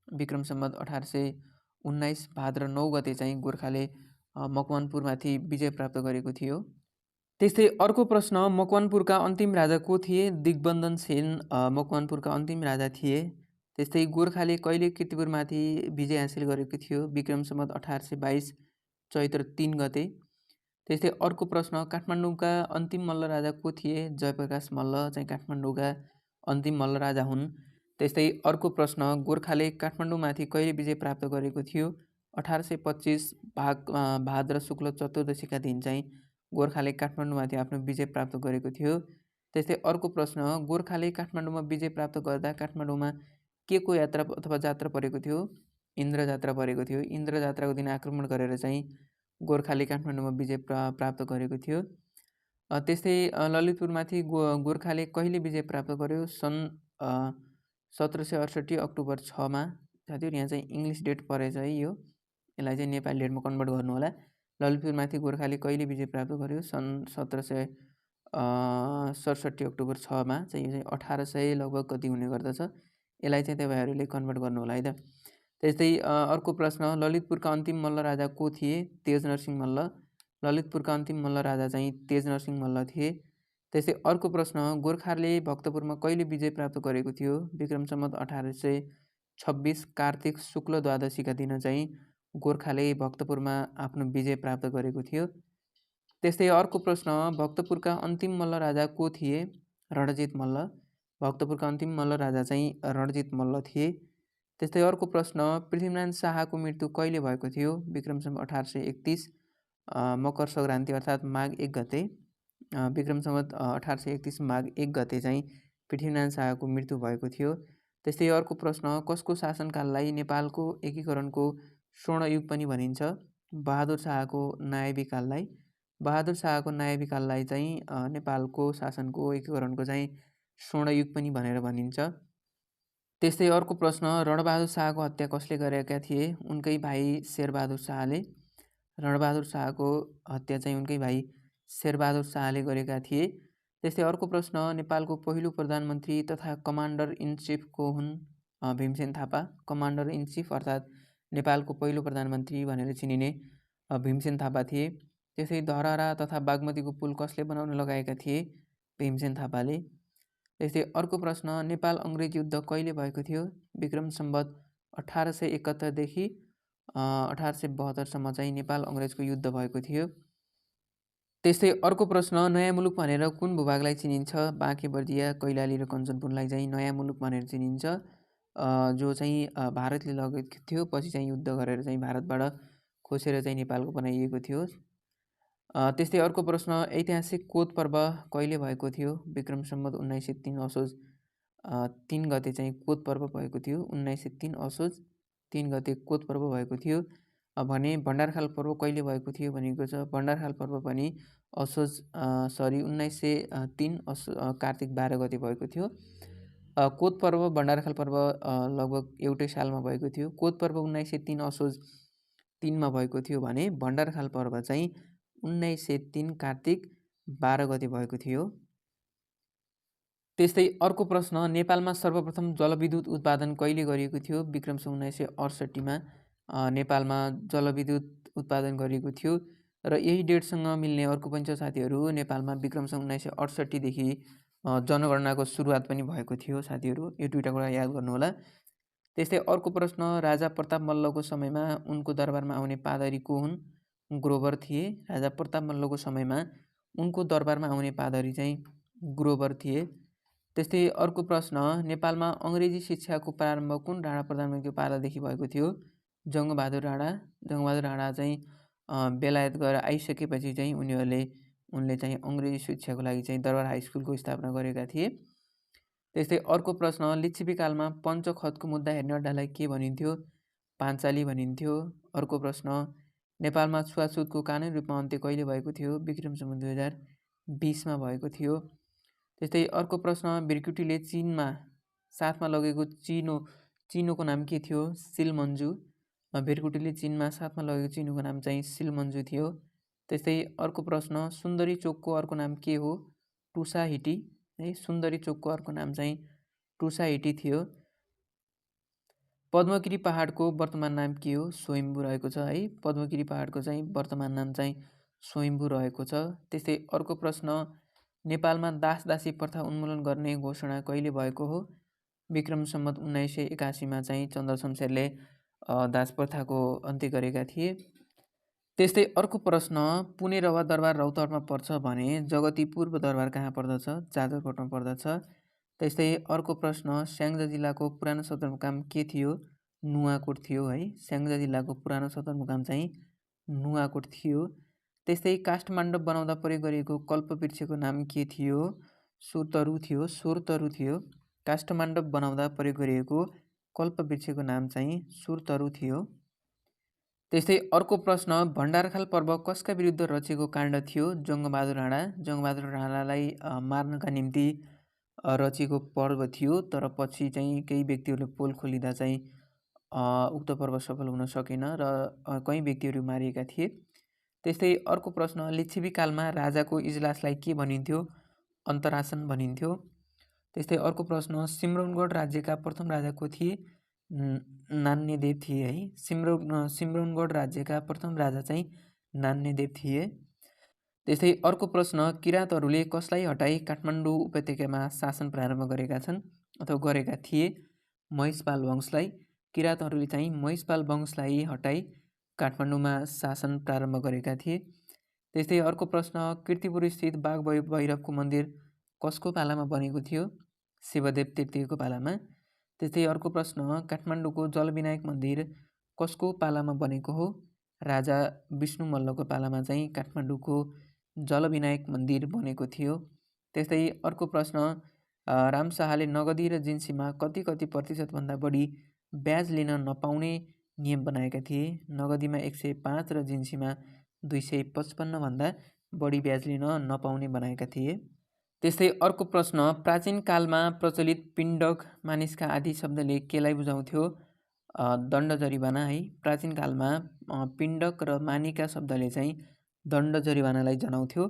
विक्रम सम्वत 1819 भाद्र 9 गते चाहिँ गोर्खाले मकवानपुरमाथि विजय प्राप्त गरेको थियो। त्यस्तै अर्को प्रश्न, मकवानपुरका अन्तिम राजा को थिए? दिग्बन्धन सेन मकवानपुरका अन्तिम राजा थिए। त्यस्तै गोर्खाले कहिले कीर्तिपुरमाथि विजय हासिल गरेको थियो? विक्रम सम्वत 1822 चैत्र 3 गते। त्यस्तै अर्को प्रश्न, काठमाडौँका अन्तिम मल्ल राजा को थिए? जयप्रकाश मल्ल चाहिँ काठमाडौँका अन्तिम मल्ल राजा हुन्। त्यस्तै अर्को प्रश्न, गोर्खाले काठमाडौँमाथि कहिले विजय प्राप्त गरेको थियो? 1825 भाद्र शुक्ल चतुर्दशीका दिन चाहिँ गोर्खाले काठमाडौँमाथि आफ्नो विजय प्राप्त गरेको थियो। त्यस्तै अर्को प्रश्न, गोर्खाले काठमाडौँमा विजय प्राप्त गर्दा काठमाडौँमा के को यात्रा अथवा जात्रा परेको थियो? इन्द्र जात्रा परेको थियो। इन्द्र जात्राको दिन आक्रमण गरेर चाहिँ गोर्खाले काठमाडौँमा विजय प्राप्त गरेको थियो। त्यस्तै ललितपुरमाथि गोर्खाले कहिले विजय प्राप्त गर्यो? सन् 1768 अक्टोबर 6मा। साथीहरू यहाँ चाहिँ इङ्ग्लिस डेट परेछ है, यसलाई चाहिँ नेपाली डेटमा कन्भर्ट गर्नु होला। ललितपुरमाथि गोर्खाले कहिले विजय प्राप्त गर्यो? सन् 1767 अक्टोबर 6मा चाहिँ, यो चाहिँ 1800 लगभग कति हुने गर्दछ, यसलाई चाहिँ तपाईँहरूले कन्भर्ट गर्नु होला है त। त्यस्तै अर्को प्रश्न, ललितपुरका अन्तिम मल्ल राजा को थिए? तेजनरसिंह मल्ल। ललितपुरका अन्तिम मल्ल राजा चाहिँ तेजनरसिंह मल्ल थिए। त्यस्तै अर्को प्रश्न, गोर्खाहरूले भक्तपुरमा कहिले विजय प्राप्त गरेको थियो? विक्रम सम्वत 1826 कार्तिक शुक्ल द्वादशीका दिन चाहिँ गोर्खाले भक्तपुरमा आफ्नो विजय प्राप्त गरेको थियो। त्यस्तै अर्को प्रश्न, भक्तपुरका अन्तिम मल्ल राजा को थिए? रणजित मल्ल। भक्तपुरका अन्तिम मल्ल राजा चाहिँ रणजित मल्ल थिए। त्यस्तै अर्को प्रश्न, पृथ्वीनारायण शाहको मृत्यु कहिले भएको थियो? विक्रम सम्वत 1831 मकर सङ्क्रान्ति अर्थात् माघ 1 गते। विक्रम सम्वत 1831 माघ 1 गते चाहिँ पृथ्वीनारायण शाहको मृत्यु भएको थियो। त्यस्तै अर्को प्रश्न, कसको शासनकाललाई नेपालको एकीकरणको स्वर्णयुग पनि भनिन्छ? बहादुर शाहको नायबी काललाई। बहादुर शाहको नायबी काललाई चाहिँ नेपालको शासनको एकीकरणको चाहिँ स्वर्णयुग पनि भनेर भनिन्छ। त्यस्तै अर्को प्रश्न, रणबहादुर शाहको हत्या कसले गरेका थिए? उनकै भाइ शेरबहादुर शाहले। रणबहादुर शाहको हत्या चाहिँ उनकै भाइ शेरबहादुर शाहले गरेका थिए। त्यस्तै अर्को प्रश्न, नेपालको पहिलो प्रधानमन्त्री तथा कमान्डर इन चिफ को हुन्? Bhimsen Thapa. Commander in chief अर्थात् नेपालको पहिलो प्रधानमन्त्री भनेर चिनिने भीमसेन थापा थिए। त्यसै धरहरा तथा बागमतीको पुल कसले बनाउन लगाएका थिए? भीमसेन थापाले। त्यस्तै अर्को प्रश्न, नेपाल अङ्ग्रेज युद्ध कहिले भएको थियो? विक्रम सम्वत 1871 देखि 1872सम्म चाहिँ नेपाल अङ्ग्रेजको युद्ध भएको थियो। त्यस्तै अर्को प्रश्न, नयाँ मुलुक भनेर कुन भूभागलाई चिनिन्छ? बाँके बर्दिया, कैलाली र कञ्चनपुरलाई चाहिँ नयाँ मुलुक भनेर चिनिन्छ, जो चाहिँ भारतले लगेको थियो। पछि चाहिँ युद्ध गरेर चाहिँ भारतबाट खोसेर चाहिँ नेपालको बनाइएको थियो। त्यस्तै अर्को प्रश्न, ऐतिहासिक कोत पर्व कहिले भएको थियो? विक्रम सम्वत 1903 असोज 3 गते चाहिँ कोत पर्व भएको थियो। 1903 असोज 3 गते कोत पर्व भएको थियो। भने भण्डारखाल पर्व कहिले भएको थियो भनेको छ? भण्डारखाल पर्व पनि 1903 कार्तिक 12 गते भएको थियो। कोत पर्व भण्डारखाल पर्व लगभग एउटै सालमा भएको थियो। कोत पर्व 1903 असोज 3मा भएको थियो भने भण्डारखाल पर्व चाहिँ 1903 कार्तिक 12 गते भएको थियो। त्यस्तै अर्को प्रश्न, नेपालमा सर्वप्रथम जलविद्युत उत्पादन कहिले गरिएको थियो? विक्रम सम्वत 1968मा नेपालमा जलविद्युत उत्पादन गरिएको थियो। र यही डेटसँग मिल्ने अर्को पनि छ साथीहरू, नेपालमा विक्रम सम्वत 1968 देखि जनगणनाको सुरुवात पनि भएको थियो साथीहरू। यो दुईवटा कुरा याद गर्नुहोला। त्यस्तै अर्को प्रश्न, राजा प्रताप मल्लको समयमा उनको दरबारमा आउने पादरी को हुन्? ग्रोवर थिए। राजा प्रताप मल्लको समयमा उनको दरबारमा आउने पादरी चाहिँ ग्रोवर थिए। त्यस्तै अर्को प्रश्न, नेपालमा अङ्ग्रेजी शिक्षाको प्रारम्भ कुन राणा प्रधानमन्त्रीको पालादेखि भएको थियो? जङ्गबहादुर राणा। जङ्गबहादुर राणा चाहिँ बेलायत गएर आइसकेपछि चाहिँ उनले चाहिँ अङ्ग्रेजी शिक्षाको लागि चाहिँ दरबार हाई स्कुलको स्थापना गरेका थिए। त्यस्तै अर्को प्रश्न, लिच्छवीकालमा पञ्चखतको मुद्दा हेर्ने अड्डालाई के भनिन्थ्यो? पाञ्चाली भनिन्थ्यो। अर्को प्रश्न, नेपालमा छुवाछुतको कानुनी रूपमा अन्त्य कहिले भएको थियो? विक्रम सम्वत 2020मा भएको थियो। त्यस्तै अर्को प्रश्न, भिरकुटीले चीनमा साथमा लगेको चिनोको नाम के थियो? सिलमन्जु। भिरकुटीले चीनमा साथमा लगेको चिनोको नाम चाहिँ सिलमन्जु थियो। त्यस्तै अर्को प्रश्न, सुन्दरी चोकको अर्को नाम के हो? टुसाहिटी। है, सुन्दरी चोकको अर्को नाम चाहिँ टुसाहिटी थियो। पद्मगिरी पहाडको वर्तमान नाम के हो? स्वयम्भू रहेको छ है। पद्मगिरी पहाडको चाहिँ वर्तमान नाम चाहिँ स्वयम्भू रहेको छ। त्यस्तै अर्को प्रश्न, नेपालमा दास-दासी प्रथा उन्मूलन गर्ने घोषणा कहिले भएको हो? विक्रम सम्वत 1981मा चाहिँ चन्द्रशमशेरले दास प्रथाको अन्त्य गरेका थिए। त्यस्तै अर्को प्रश्न, पुणे रवा दरबार रौतहटमा पर्छ भने जगतीपुर दरबार कहाँ पर्दछ? जाजरकोटमा पर्दछ। त्यस्तै अर्को प्रश्न, स्याङ्जा जिल्लाको पुरानो सदरमुकाम के थियो? नुवाकोट थियो है। स्याङ्जा जिल्लाको पुरानो सदरमुकाम चाहिँ नुवाकोट थियो। त्यस्तै काष्ठमण्डप बनाउँदा प्रयोग गरिएको कल्पवृक्षको नाम के थियो? सोरतरु थियो। सोरतरु थियो। काष्ठमण्डप बनाउँदा प्रयोग गरिएको कल्पवृक्षको नाम चाहिँ सोरतरु थियो। त्यस्तै अर्को प्रश्न, भण्डारखाल पर्व कसका विरुद्ध रचिएको काण्ड थियो? जङ्गबहादुर राणा। जङ्गबहादुर राणालाई मार्नका निम्ति रचिएको पर्व थियो, तर पछि चाहिँ केही व्यक्तिहरूले पोल खोलिँदा चाहिँ उक्त पर्व सफल हुन सकेन र कयौँ व्यक्तिहरू मारिएका थिए। त्यस्तै अर्को प्रश्न, लिच्छवी कालमा राजाको इजलासलाई के भनिन्थ्यो? अन्तरासन भनिन्थ्यो। त्यस्तै अर्को प्रश्न, सिम्रौनगढ राज्यका प्रथम राजा को थिए? नान्यदेव थिए है। सिम्रौनगढ राज्यका प्रथम राजा चाहिँ नान्यदेव थिए। त्यस्तै अर्को प्रश्न, किराँतहरूले कसलाई हटाई काठमाडौँ उपत्यकामा शासन प्रारम्भ गरेका छन् अथवा गरेका थिए? महिषपाल वंशलाई। किराँतहरूले चाहिँ महिषपाल वंशलाई हटाई काठमाडौँमा शासन प्रारम्भ गरेका थिए। त्यस्तै अर्को प्रश्न, कीर्तिपुर स्थित बाघ भैरवको मन्दिर कसको पालामा बनेको थियो? शिवदेव तृतीयको पालामा। त्यस्तै अर्को प्रश्न, काठमाडौँको जलविनायक मन्दिर कसको पालामा बनेको हो? राजा विष्णु मल्लको पालामा चाहिँ काठमाडौँको जलविनायक मन्दिर बनेको थियो। त्यस्तै अर्को प्रश्न, राम शाहले नगदी र जिन्सीमा कति प्रतिशतभन्दा बढी ब्याज लिन नपाउने नियम बनाएका थिए? नगदीमा 105 र जिन्सीमा 255 भन्दा बढी ब्याज लिन नपाउने बनाएका थिए। त्यस्तै अर्को प्रश्न, प्राचीन कालमा प्रचलित पिण्डक, मानिसका आदि शब्दले केलाई बुझाउँथ्यो? दण्ड जरिवाना है। प्राचीन कालमा पिण्डक र मानिका शब्दले चाहिँ दण्ड जरिवानालाई जनाउँथ्यो।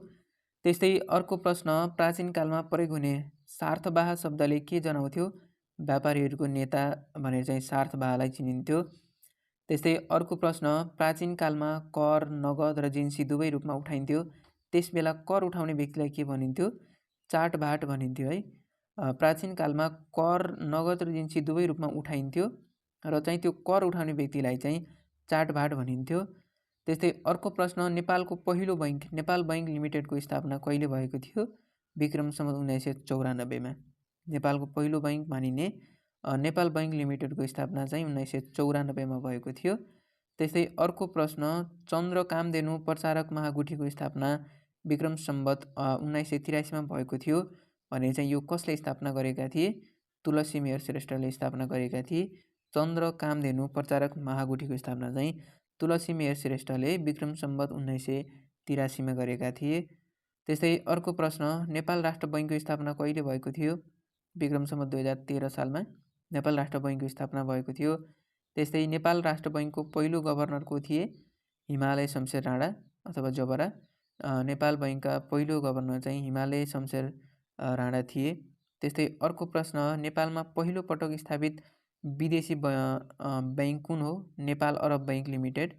त्यस्तै अर्को प्रश्न, प्राचीन कालमा प्रयोग हुने सार्थवाह शब्दले के जनाउँथ्यो? व्यापारीहरूको नेता भनेर चाहिँ सार्थवाहलाई चिनिन्थ्यो। त्यस्तै अर्को प्रश्न, प्राचीन कालमा कर नगद र जिन्सी दुवै रूपमा उठाइन्थ्यो, त्यसबेला कर उठाउने व्यक्तिलाई के भनिन्थ्यो? चाटभाट भनिन्थ्यो है। प्राचीन कालमा कर नगद र जिन्सी दुवै रूपमा उठाइन्थ्यो र चाहिँ त्यो कर उठाउने व्यक्तिलाई चाहिँ चाटभाट भनिन्थ्यो। त्यस्तै अर्को प्रश्न, नेपालको पहिलो बैङ्क नेपाल बैङ्क लिमिटेडको स्थापना कहिले भएको थियो? विक्रम सम्वत 1994मा। नेपालको पहिलो बैङ्क मानिने नेपाल बैङ्क लिमिटेडको स्थापना चाहिँ 1994मा भएको थियो। त्यस्तै अर्को प्रश्न, चन्द्र कामधेनु प्रचारक महागुठीको स्थापना विक्रम सम्वत 1983मा भएको थियो भने चाहिँ यो कसले स्थापना गरेका थिए? तुलसीमेहर श्रेष्ठले स्थापना गरेका थिए। चन्द्र कामधेनु प्रचारक महागुठीको स्थापना चाहिँ तुलसीमेहर श्रेष्ठले विक्रम सम्वत 1983मा गरेका थिए। त्यस्तै अर्को प्रश्न, नेपाल राष्ट्र बैङ्कको स्थापना कहिले भएको थियो? विक्रम सम्वत 2013 सालमा नेपाल राष्ट्र बैङ्कको स्थापना भएको थियो। त्यस्तै नेपाल राष्ट्र बैङ्कको पहिलो गभर्नर को थिए? हिमालय शमशेर राणा अथवा जबरा। नेपाल बैङ्कका पहिलो गभर्नर चाहिँ हिमालय शमशेर राणा थिए। त्यस्तै अर्को प्रश्न, नेपालमा पहिलो पटक स्थापित विदेशी बैङ्क कुन हो? नेपाल अरब बैङ्क लिमिटेड।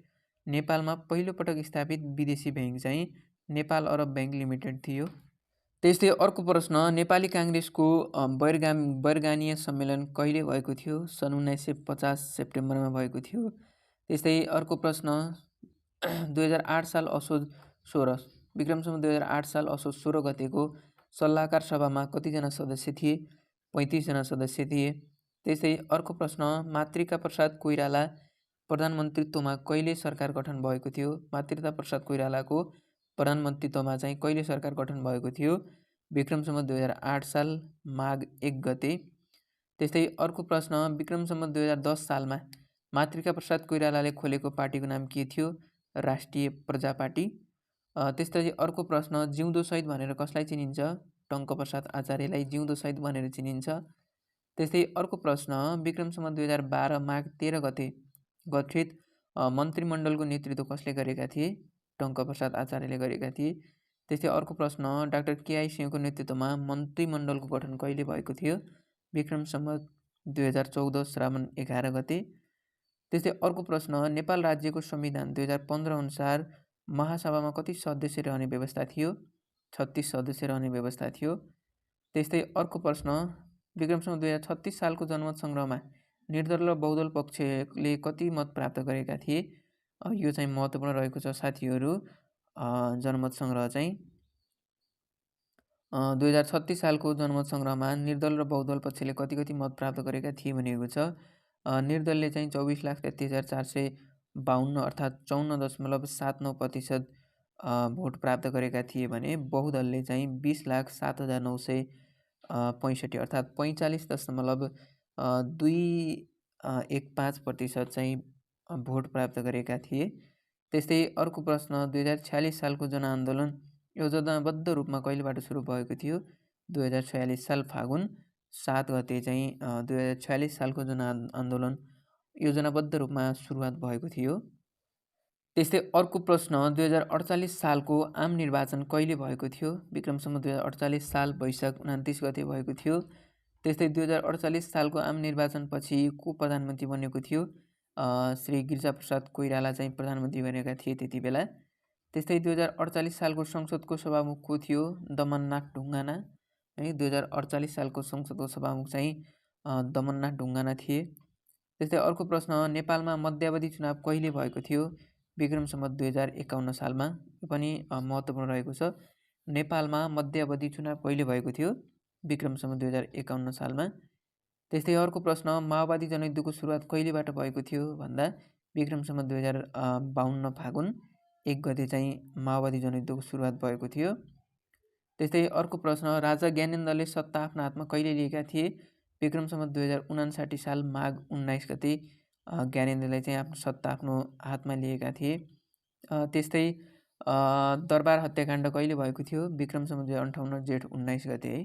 नेपालमा पहिलो पटक स्थापित विदेशी बैङ्क चाहिँ नेपाल अरब बैङ्क लिमिटेड थियो। त्यस्तै अर्को प्रश्न, नेपाली काङ्ग्रेसको बैरगानिया सम्मेलन कहिले भएको थियो? सन् 1950 सेप्टेम्बरमा भएको थियो। त्यस्तै अर्को प्रश्न, 2008 साल असोज 16 विक्रम सम्वत 2008 साल असोज 16 गतेको सल्लाहकार सभामा कतिजना सदस्य थिए? 35 जना सदस्य थिए। त्यस्तै अर्को प्रश्न, मातृका प्रसाद कोइराला प्रधानमन्त्रीत्वमा कहिले सरकार गठन भएको थियो? मातृका प्रसाद कोइरालाको प्रधानमन्त्रीत्वमा चाहिँ कहिले सरकार गठन भएको थियो? विक्रम सम्वत 2008 साल माघ 1 गते। त्यस्तै अर्को प्रश्न, विक्रम सम्वत 2010 सालमा मातृका प्रसाद कोइरालाले खोलेको पार्टीको नाम के थियो? राष्ट्रिय प्रजा पार्टी। त्यस्तै अर्को प्रश्न, जिउँदो शहीद भनेर कसलाई चिनिन्छ? टङ्कप्रसाद आचार्यलाई जिउँदो शहीद भनेर चिनिन्छ। त्यस्तै अर्को प्रश्न, विक्रम सम्वत 2012 माघ 13 गते गठित मन्त्रीमण्डलको नेतृत्व कसले गरेका थिए? टङ्कप्रसाद आचार्यले गरेका थिए। त्यस्तै अर्को प्रश्न, डाक्टर केआई सिंहको नेतृत्वमा मन्त्रीमण्डलको गठन कहिले भएको थियो? विक्रम सम्वत 2014 श्रावण 11 गते। त्यस्तै अर्को प्रश्न, नेपाल राज्यको संविधान 2015 अनुसार महासभामा कति सदस्य रहने व्यवस्था थियो? 36 सदस्य रहने व्यवस्था थियो। त्यस्तै अर्को प्रश्न, विक्रम सम्वत 2036 सालको जनमत सङ्ग्रहमा निर्दल र बहुदल पक्षले कति मत प्राप्त गरेका थिए? यो चाहिँ महत्त्वपूर्ण रहेको छ साथीहरू। जनमत सङ्ग्रह चाहिँ 2036 सालको जनमत सङ्ग्रहमा निर्दल र बहुदल पक्षले कति मत प्राप्त गरेका थिए भनिएको छ। निर्दलले चाहिँ 24,33,452 अर्थात् 54.79% भोट प्राप्त गरेका थिए भने बहुदलले चाहिँ 20,07,965 अर्थात् 45.215% चाहिँ भोट प्राप्त गरेका थिए। त्यस्तै अर्को प्रश्न, 2046 सालको जनआन्दोलन योजनाबद्ध रूपमा कहिलेबाट सुरु भएको थियो? 2046 साल फागुन 7 गते चाहिँ 2046 सालको जनआन्दोलन योजनाबद्ध रूपमा सुरुवात भएको थियो। त्यस्तै अर्को प्रश्न, 2048 सालको आम निर्वाचन कहिले भएको थियो? विक्रम सम्वत 2048 साल वैशाख 29 गते भएको थियो। त्यस्तै 2048 सालको आम निर्वाचनपछि को प्रधानमन्त्री बनेको थियो? श्री गिरिजाप्रसाद कोइराला चाहिँ प्रधानमन्त्री बनेका थिए त्यति बेला। त्यस्तै 2048 सालको संसदको सभामुख को थियो? दमननाथ ढुङ्गाना है। 2048 सालको संसदको सभामुख चाहिँ दमननाथ ढुङ्गाना थिए। त्यस्तै अर्को प्रश्न, नेपालमा मध्यावधि चुनाव कहिले भएको थियो? विक्रम सम्वत 2051 सालमा। यो पनि महत्त्वपूर्ण रहेको छ। नेपालमा मध्यावधि चुनाव कहिले भएको थियो? विक्रम सम्वत 2051 सालमा। त्यस्तै अर्को प्रश्न, माओवादी जनयुद्धको सुरुवात कहिलेबाट भएको थियो भन्दा विक्रम सम्वत 2052 फागुन 1 गते चाहिँ माओवादी जनयुद्धको सुरुवात भएको थियो। त्यस्तै अर्को प्रश्न, राजा ज्ञानेन्द्रले सत्ता आफ्नो हातमा कहिले लिएका थिए? विक्रम सम्वत 2059 साल माघ 19 गते ज्ञानेन्द्रले चाहिँ आफ्नो सत्ता आफ्नो हातमा लिएका थिए। त्यस्तै दरबार हत्याकाण्ड कहिले भएको थियो? विक्रम सम्वत 2058 जेठ 19 गते है।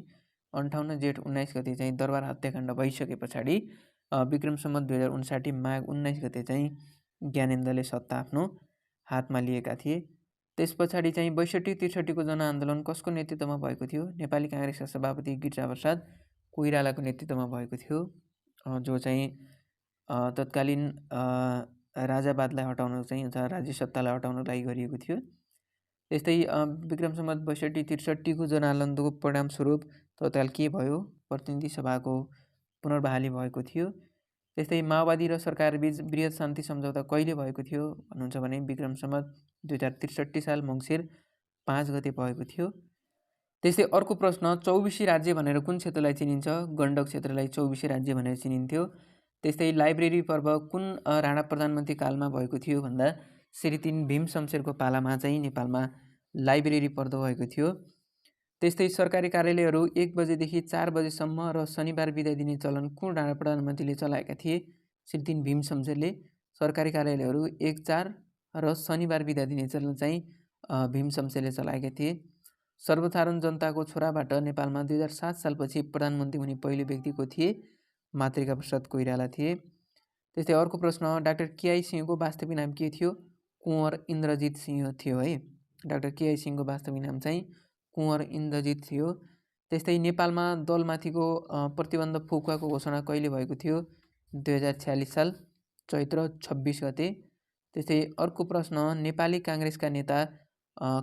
58 जेठ 19 गते चाहिँ दरबार हत्याकाण्ड भइसके पछाडि विक्रम सम्वत 2059 माघ 19 गते चाहिँ ज्ञानेन्द्रले सत्ता आफ्नो हातमा लिएका थिए। त्यस पछाडि चाहिँ 62-63 जनआन्दोलन कसको नेतृत्वमा भएको थियो? नेपाली काङ्ग्रेसका सभापति गिरिजाप्रसाद कोइरालाको नेतृत्वमा भएको थियो, जो चाहिँ तत्कालीन राजावादलाई हटाउन चाहिँ अथवा राज्य सत्तालाई हटाउनको लागि गरिएको थियो। त्यस्तै विक्रम सम्वत 62-63 जनआन्दोलनको परिणामस्वरूप तत्काल के भयो? प्रतिनिधि सभाको पुनर्बहाली भएको थियो। त्यस्तै माओवादी र सरकारबीच वृहत शान्ति सम्झौता कहिले भएको थियो भन्नुहुन्छ भने विक्रम सम्वत 2063 साल मङ्सिर 5 गते भएको थियो। त्यस्तै अर्को प्रश्न, चौबिसी राज्य भनेर कुन क्षेत्रलाई चिनिन्छ? गण्डक क्षेत्रलाई चौबिसी राज्य भनेर चिनिन्थ्यो। त्यस्तै लाइब्रेरी पर्व कुन राणा प्रधानमन्त्री कालमा भएको थियो भन्दा श्री 3 भीम शमशेरको पालामा चाहिँ नेपालमा लाइब्रेरी पर्व भएको थियो। त्यस्तै सरकारी कार्यालयहरू 1 बजेदेखि 4 बजेसम्म र शनिबार बिदा दिने चलन कुन राणा प्रधानमन्त्रीले चलाएका थिए? श्री 3 भीम शमशेरले सरकारी कार्यालयहरू 1, 4 र शनिबार बिदा दिने चलन चाहिँ भीम शमशेरले चलाएका थिए। सर्वसाधारण जनताको छोराबाट नेपालमा 2007 सालपछि प्रधानमन्त्री हुने पहिलो व्यक्ति को थिए? मातृका प्रसाद कोइराला थिए। त्यस्तै अर्को प्रश्न, डाक्टर केआई सिंहको वास्तविक नाम के थियो? कुँवर इन्द्रजित सिंह थियो है। डाक्टर केआई सिंहको वास्तविक नाम चाहिँ कुँवर इन्द्रजित थियो। त्यस्तै नेपालमा दलमाथिको प्रतिबन्ध फुकुवाको घोषणा कहिले भएको थियो? 2046 साल चैत्र 26 गते। त्यस्तै अर्को प्रश्न, नेपाली काङ्ग्रेसका नेता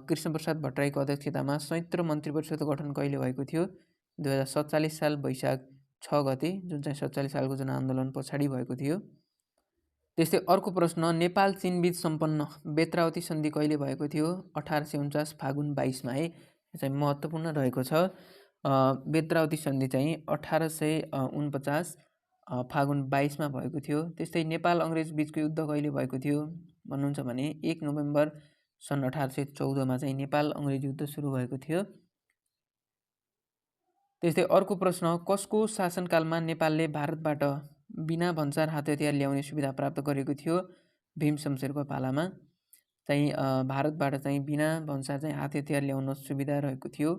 कृष्णप्रसाद भट्टराईको अध्यक्षतामा संयुक्त मन्त्री परिषदको गठन कहिले भएको थियो? 2047 साल वैशाख 6 गते, जुन चाहिँ 47 सालको जनआन्दोलन पछाडि भएको थियो। त्यस्तै अर्को प्रश्न, नेपाल चीनबीच सम्पन्न बेत्रावती सन्धि कहिले भएको थियो? 1849 फागुन 22 मा है। यो चाहिँ महत्त्वपूर्ण रहेको छ। बेत्रावती सन्धि चाहिँ 1849 फागुन 22 मा भएको थियो। त्यस्तै नेपाल अङ्ग्रेज बीचको युद्ध कहिले भएको थियो भन्नुहुन्छ भने 1 नोभेम्बर सन् 1814 मा चाहिँ नेपाल अङ्ग्रेज युद्ध सुरु भएको थियो। त्यस्तै अर्को प्रश्न, कसको शासनकालमा नेपालले भारतबाट बिना भन्सार हात हतियार ल्याउने सुविधा प्राप्त गरेको थियो? भीम शमशेरको पालामा चाहिँ भारतबाट चाहिँ बिना भन्सार चाहिँ हात हतियार ल्याउन सुविधा रहेको थियो।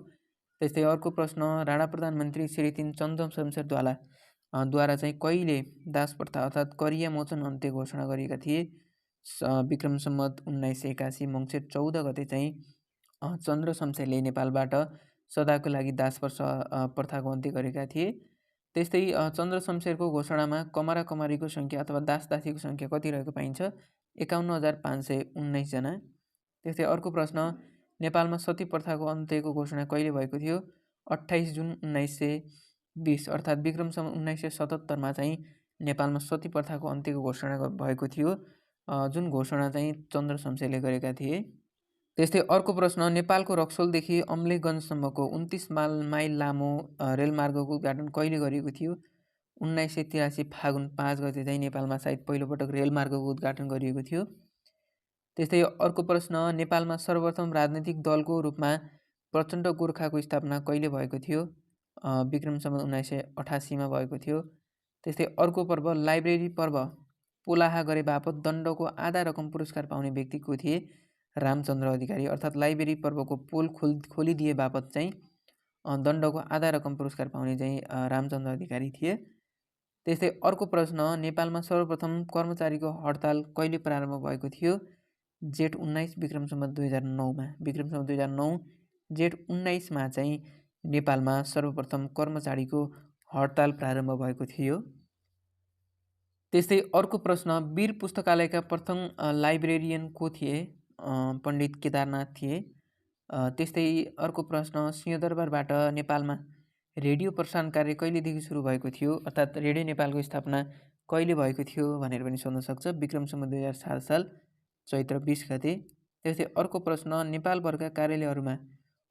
त्यस्तै अर्को प्रश्न, राणा प्रधानमन्त्री श्री 3 चन्द्र शमशेरद्वारा चाहिँ कहिले दास प्रथा अर्थात् करिया मोचन अन्त्य घोषणा गरिएका थिए? विक्रम सम्वत 1981 मङ्सिर 14 गते चाहिँ चन्द्र शमशेरले नेपालबाट सदाको लागि दास प्रथाको अन्त्य गरेका थिए। त्यस्तै चन्द्र शमशेरको घोषणामा कमरा कमरीको सङ्ख्या अथवा दास दासीको सङ्ख्या कति रहेको पाइन्छ? 51,519 जना। त्यस्तै अर्को प्रश्न, नेपालमा सती प्रथाको अन्त्यको घोषणा कहिले भएको थियो? 28 जुन 1920 अर्थात् विक्रम सम्वत 1977 मा चाहिँ नेपालमा सती प्रथाको अन्त्यको घोषणा भएको थियो, जुन घोषणा चाहिँ चन्द्र शमशेरले गरेका थिए। त्यस्तै अर्को प्रश्न, नेपालको रक्सोलदेखि अम्लेखगञ्जसम्मको 29 माइल लामो रेलमार्गको उद्घाटन कहिले गरिएको थियो? 1983 फागुन 5 गते चाहिँ नेपालमा सायद पहिलोपटक रेलमार्गको उद्घाटन गरिएको थियो। त्यस्तै अर्को प्रश्न, नेपालमा सर्वप्रथम राजनैतिक दलको रूपमा प्रचण्ड गोर्खाको स्थापना कहिले भएको थियो? विक्रम सम्वत 1988 मा भएको थियो। त्यस्तै अर्को पर्व, लाइब्रेरी पर्व पोलाहा गरे बापत दण्डको आधा रकम पुरस्कार पाउने व्यक्ति को थिए? रामचन्द्र अधिकारी। अर्थात् लाइब्रेरी पर्वको पोल खोलिदिए बापत चाहिँ दण्डको आधा रकम पुरस्कार पाउने चाहिँ रामचन्द्र अधिकारी थिए। त्यस्तै अर्को प्रश्न, नेपालमा सर्वप्रथम कर्मचारीको हडताल कहिले प्रारम्भ भएको थियो? जेठ 19 विक्रम सम्वत 2009 मा। विक्रम सम्वत 2009 जेठ 19 मा चाहिँ नेपालमा सर्वप्रथम कर्मचारीको हडताल प्रारम्भ भएको थियो। त्यस्तै अर्को प्रश्न, वीर पुस्तकालयका प्रथम लाइब्रेरियन को थिए? पण्डित केदारनाथ थिए। त्यस्तै अर्को प्रश्न, सिंहदरबारबाट नेपालमा रेडियो प्रसारण कार्य कहिलेदेखि सुरु भएको थियो, अर्थात् रेडियो नेपालको स्थापना कहिले भएको थियो भनेर पनि सोध्न सक्छ। विक्रम सम्वत 2007 साल चैत्र 20 गते। त्यस्तै अर्को प्रश्न, नेपालभरका कार्यालयहरूमा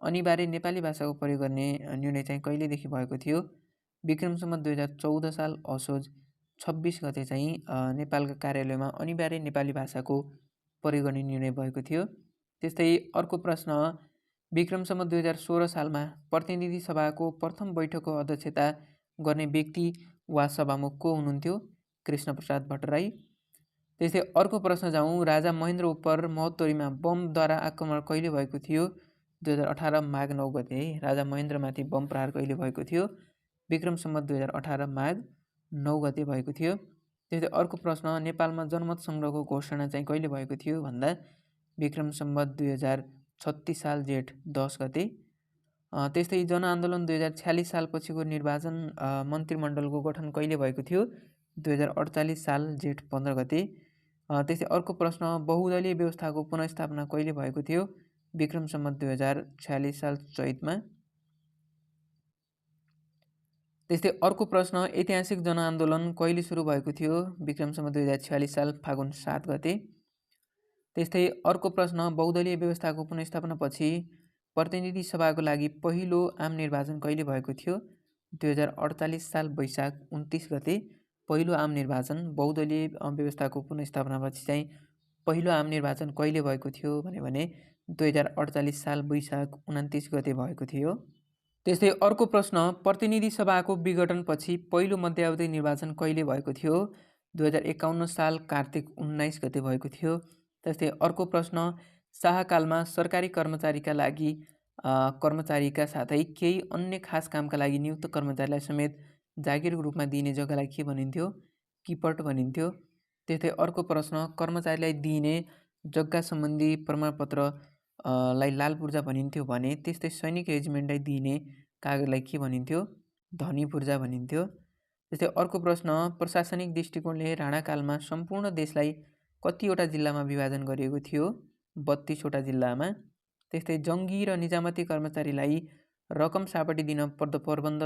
अनिवार्य नेपाली भाषाको प्रयोग गर्ने निर्णय चाहिँ कहिलेदेखि भएको थियो, विक्रम सम्वत 2014 साल असोज 26 गते चाहिँ नेपालका कार्यालयमा अनिवार्य नेपाली भाषाको प्रयोग गर्ने निर्णय भएको थियो। त्यस्तै अर्को प्रश्न, विक्रम सम्वत 2016 सालमा प्रतिनिधि सभाको प्रथम बैठकको अध्यक्षता गर्ने व्यक्ति वा सभामुख को हुनुहुन्थ्यो, कृष्णप्रसाद भट्टराई। त्यस्तै अर्को प्रश्न जाउँ, राजा महेन्द्र उपर महोत्तरीमा बमद्वारा आक्रमण कहिले भएको थियो, 2018 माघ 9 गते है। राजा महेन्द्रमाथि बम प्रहार कहिले भएको थियो, विक्रम सम्वत 2018 माघ 9 गते भएको थियो। त्यस्तै अर्को प्रश्न, नेपालमा जनमत सङ्ग्रहको घोषणा चाहिँ कहिले भएको थियो भन्दा विक्रम सम्वत 2036 साल जेठ 10 गते। त्यस्तै जनआन्दोलन 2046 साल पछिको निर्वाचन मन्त्रीमण्डलको गठन कहिले भएको थियो, 2048 साल जेठ 15 गते। त्यस्तै अर्को प्रश्न, बहुदलीय व्यवस्थाको पुनर्स्थापना कहिले भएको थियो, विक्रम सम्वत 2046 साल चैतमा। त्यस्तै अर्को प्रश्न, ऐतिहासिक जनआन्दोलन कहिले सुरु भएको थियो, विक्रम सम्वत 2046 साल फागुन 7 गते। त्यस्तै अर्को प्रश्न, बहुदलीय व्यवस्थाको पुनर्स्थापनापछि प्रतिनिधि सभाको लागि पहिलो आम निर्वाचन कहिले भएको थियो, 2048 साल वैशाख 29 गते पहिलो आम निर्वाचन। बहुदलीय व्यवस्थाको पुनर्स्थापनापछि चाहिँ पहिलो आम निर्वाचन कहिले भएको थियो भने 2048 साल वैशाख 29 गते भएको थियो। त्यस्तै अर्को प्रश्न, प्रतिनिधि सभाको विघटनपछि पहिलो मध्यावधि निर्वाचन कहिले भएको थियो, 2051 साल कार्तिक 19 गते भएको थियो। त्यस्तै अर्को प्रश्न, शाहकालमा सरकारी कर्मचारीका लागि कर्मचारीका साथै केही अन्य खास कामका लागि नियुक्त कर्मचारीलाई समेत जागिरको रूपमा दिइने जग्गालाई के भनिन्थ्यो, किपट भनिन्थ्यो। त्यस्तै अर्को प्रश्न, कर्मचारीलाई दिइने जग्गा सम्बन्धी प्रमाणपत्र लाई लाल पूर्जा भनिन्थ्यो भने त्यस्तै सैनिक रेजिमेन्टलाई दिइने कागजलाई के भनिन्थ्यो, धनी पूर्जा भनिन्थ्यो। त्यस्तै अर्को प्रश्न, प्रशासनिक दृष्टिकोणले राणाकालमा सम्पूर्ण देशलाई कतिवटा जिल्लामा विभाजन गरिएको थियो, 32 वटा जिल्लामा। त्यस्तै जङ्गी र निजामती कर्मचारीलाई रकम सापटी दिन प्रबन्ध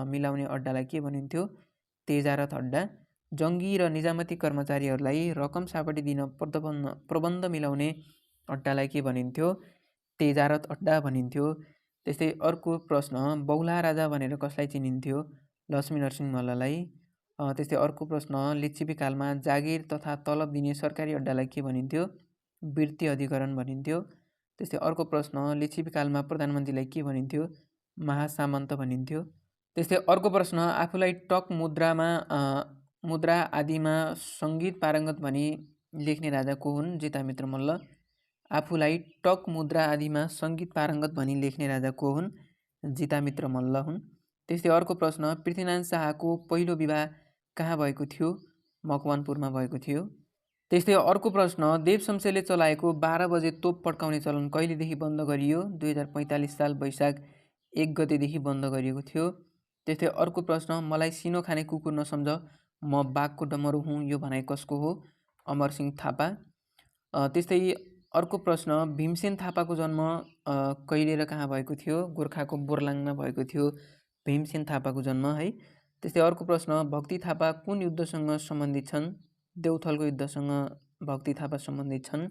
मिलाउने अड्डालाई के भनिन्थ्यो, तेजारत अड्डा। जङ्गी र निजामती कर्मचारीहरूलाई रकम सापटी दिन प्रबन्ध मिलाउने अड्डालाई के भनिन्थ्यो, तेजारत अड्डा भनिन्थ्यो। त्यस्तै अर्को प्रश्न, बौला राजा भनेर कसलाई चिनिन्थ्यो, लक्ष्मीनरसिंह मल्ललाई। त्यस्तै अर्को प्रश्न, लिच्छवी कालमा जागिर तथा तलब दिने सरकारी अड्डालाई के भनिन्थ्यो, वृत्ति अधिकरण भनिन्थ्यो। त्यस्तै अर्को प्रश्न, लिच्छवीकालमा प्रधानमन्त्रीलाई के भनिन्थ्यो, महासामन्त भनिन्थ्यो। त्यस्तै अर्को प्रश्न, आफूलाई टक मुद्रा आदिमा सङ्गीत पारङ्गत भनी लेख्ने राजा को हुन्, जितामित्र मल्ल। आफूलाई टक मुद्रा आदिमा सङ्गीत पारङ्गत भनी लेख्ने राजा को हुन्, जितामित्र मल्ल हुन्। त्यस्तै अर्को प्रश्न, पृथ्वीनारायण शाहको पहिलो विवाह कहाँ भएको थियो, मकवानपुरमा भएको थियो। त्यस्तै अर्को प्रश्न, देव शमशेरले चलाएको 12 बजे तोप पड्काउने चलन कहिलेदेखि बन्द गरियो, 2045 साल वैशाख 1 गतेदेखि बन्द गरिएको थियो। त्यस्तै अर्को प्रश्न, मलाई सिनो खाने कुकुर नसम्झ म बाघको डमरू हुँ, यो भनाइ कसको हो, अमरसिंह थापा। त्यस्तै अर्को प्रश्न, भीमसेन थापाको जन्म कहिले र कहाँ भएको थियो, गोर्खाको बोर्लाङमा भएको थियो भीमसेन थापाको जन्म है। त्यस्तै अर्को प्रश्न, भक्ति थापा कुन युद्धसँग सम्बन्धित छन्, देउथलको युद्धसँग भक्ति थापा सम्बन्धित छन्।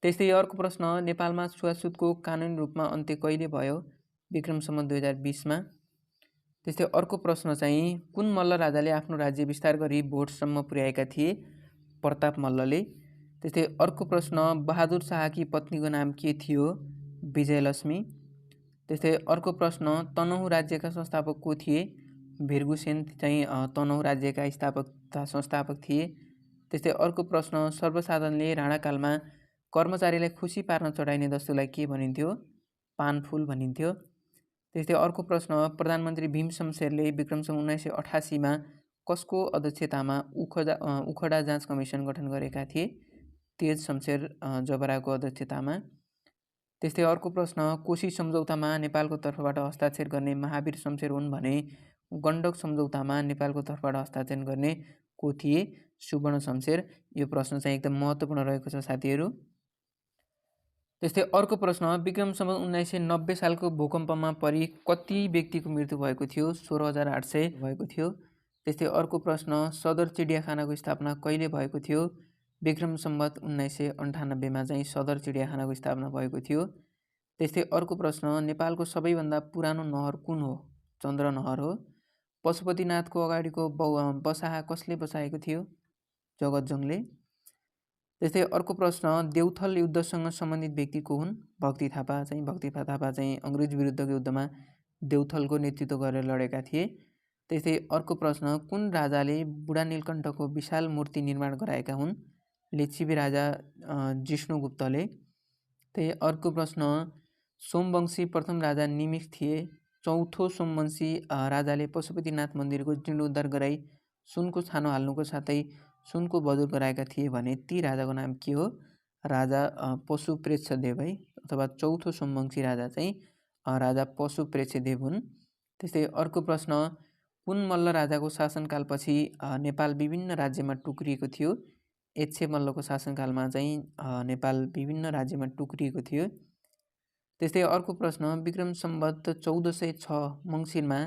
त्यस्तै अर्को प्रश्न, नेपालमा छुवाछुतको कानुनी रूपमा अन्त्य कहिले भयो, विक्रम सम्वत 2020 मा। त्यस्तै अर्को प्रश्न चाहिँ, कुन मल्ल राजाले आफ्नो राज्य विस्तार गरी भोटसम्म पुर्याएका थिए, प्रताप मल्लले। त्यस्तै अर्को प्रश्न, बहादुर शाहकी पत्नीको नाम के थियो, विजयलक्ष्मी। त्यस्तै अर्को प्रश्न, तनहुँ राज्यका संस्थापक को थिए, भिरगुसेन चाहिँ तनहुँ राज्यका स्थापक तथा संस्थापक थिए। त्यस्तै अर्को प्रश्न, सर्वसाधारणले राणाकालमा कर्मचारीलाई खुसी पार्न चढाइने वस्तुलाई के भनिन्थ्यो, पानफुल भनिन्थ्यो। त्यस्तै अर्को प्रश्न, प्रधानमन्त्री भीम शमशेरले विक्रम सम्वत 1988 मा कसको अध्यक्षतामा उखडा जाँच कमिसन गठन गरेका थिए, तेज शमशेर जबराको अध्यक्षतामा। त्यस्तै अर्को प्रश्न, कोशी सम्झौतामा नेपालको तर्फबाट हस्ताक्षर गर्ने महावीर शमशेर हुन् भने गण्डक सम्झौतामा नेपालको तर्फबाट हस्ताक्षर गर्ने को थिए, सुवर्ण शमशेर। यो प्रश्न चाहिँ एकदम महत्त्वपूर्ण रहेको छ साथीहरू। त्यस्तै अर्को प्रश्न, विक्रम सम्वत 1990 सालको भूकम्पमा परि कति व्यक्तिको मृत्यु भएको थियो? 16,800 भएको थियो। त्यस्तै अर्को प्रश्न, सदर चिडियाखानाको स्थापना कहिले भएको थियो? विक्रम सम्वत 1998मा चाहिँ सदर चिडियाखानाको स्थापना भएको थियो। त्यस्तै अर्को प्रश्न, नेपालको सबैभन्दा पुरानो नहर कुन हो? चन्द्र नहर हो। पशुपतिनाथको अगाडिको बसाहा कसले बसाएको थियो? जगतजङले। त्यस्तै अर्को प्रश्न, देउथल युद्धसँग सम्बन्धित व्यक्ति को हुन्? भक्ति थापा चाहिँ अङ्ग्रेज विरुद्धको युद्धमा देउथलको नेतृत्व गरेर लडेका थिए। त्यस्तै अर्को प्रश्न, कुन राजाले बुढा नीलकण्ठको विशाल मूर्ति निर्माण गराएका हुन्? लिच्छवी राजा जिष्णुगुप्तले। त्यही अर्को प्रश्न, सोमवंशी प्रथम राजा निमिष थिए। चौथो सोमवंशी राजाले पशुपतिनाथ मन्दिरको जीर्णोद्धार गराई सुनको छानो हाल्नुको साथै सुनको बजुर गराएका थिए भने ती राजाको नाम के हो? राजा पशुप्रेक्षदेव है, अथवा चौथो सोमवंशी राजा चाहिँ राजा पशुप्रेक्षदेव हुन्। त्यस्तै अर्को प्रश्न, कुन मल्ल राजाको शासनकालपछि नेपाल विभिन्न राज्यमा टुक्रिएको थियो? एच्छे मल्लको शासनकालमा चाहिँ नेपाल विभिन्न राज्यमा टुक्रिएको थियो। त्यस्तै अर्को प्रश्न, विक्रम सम्वत 1406 मङ्सिरमा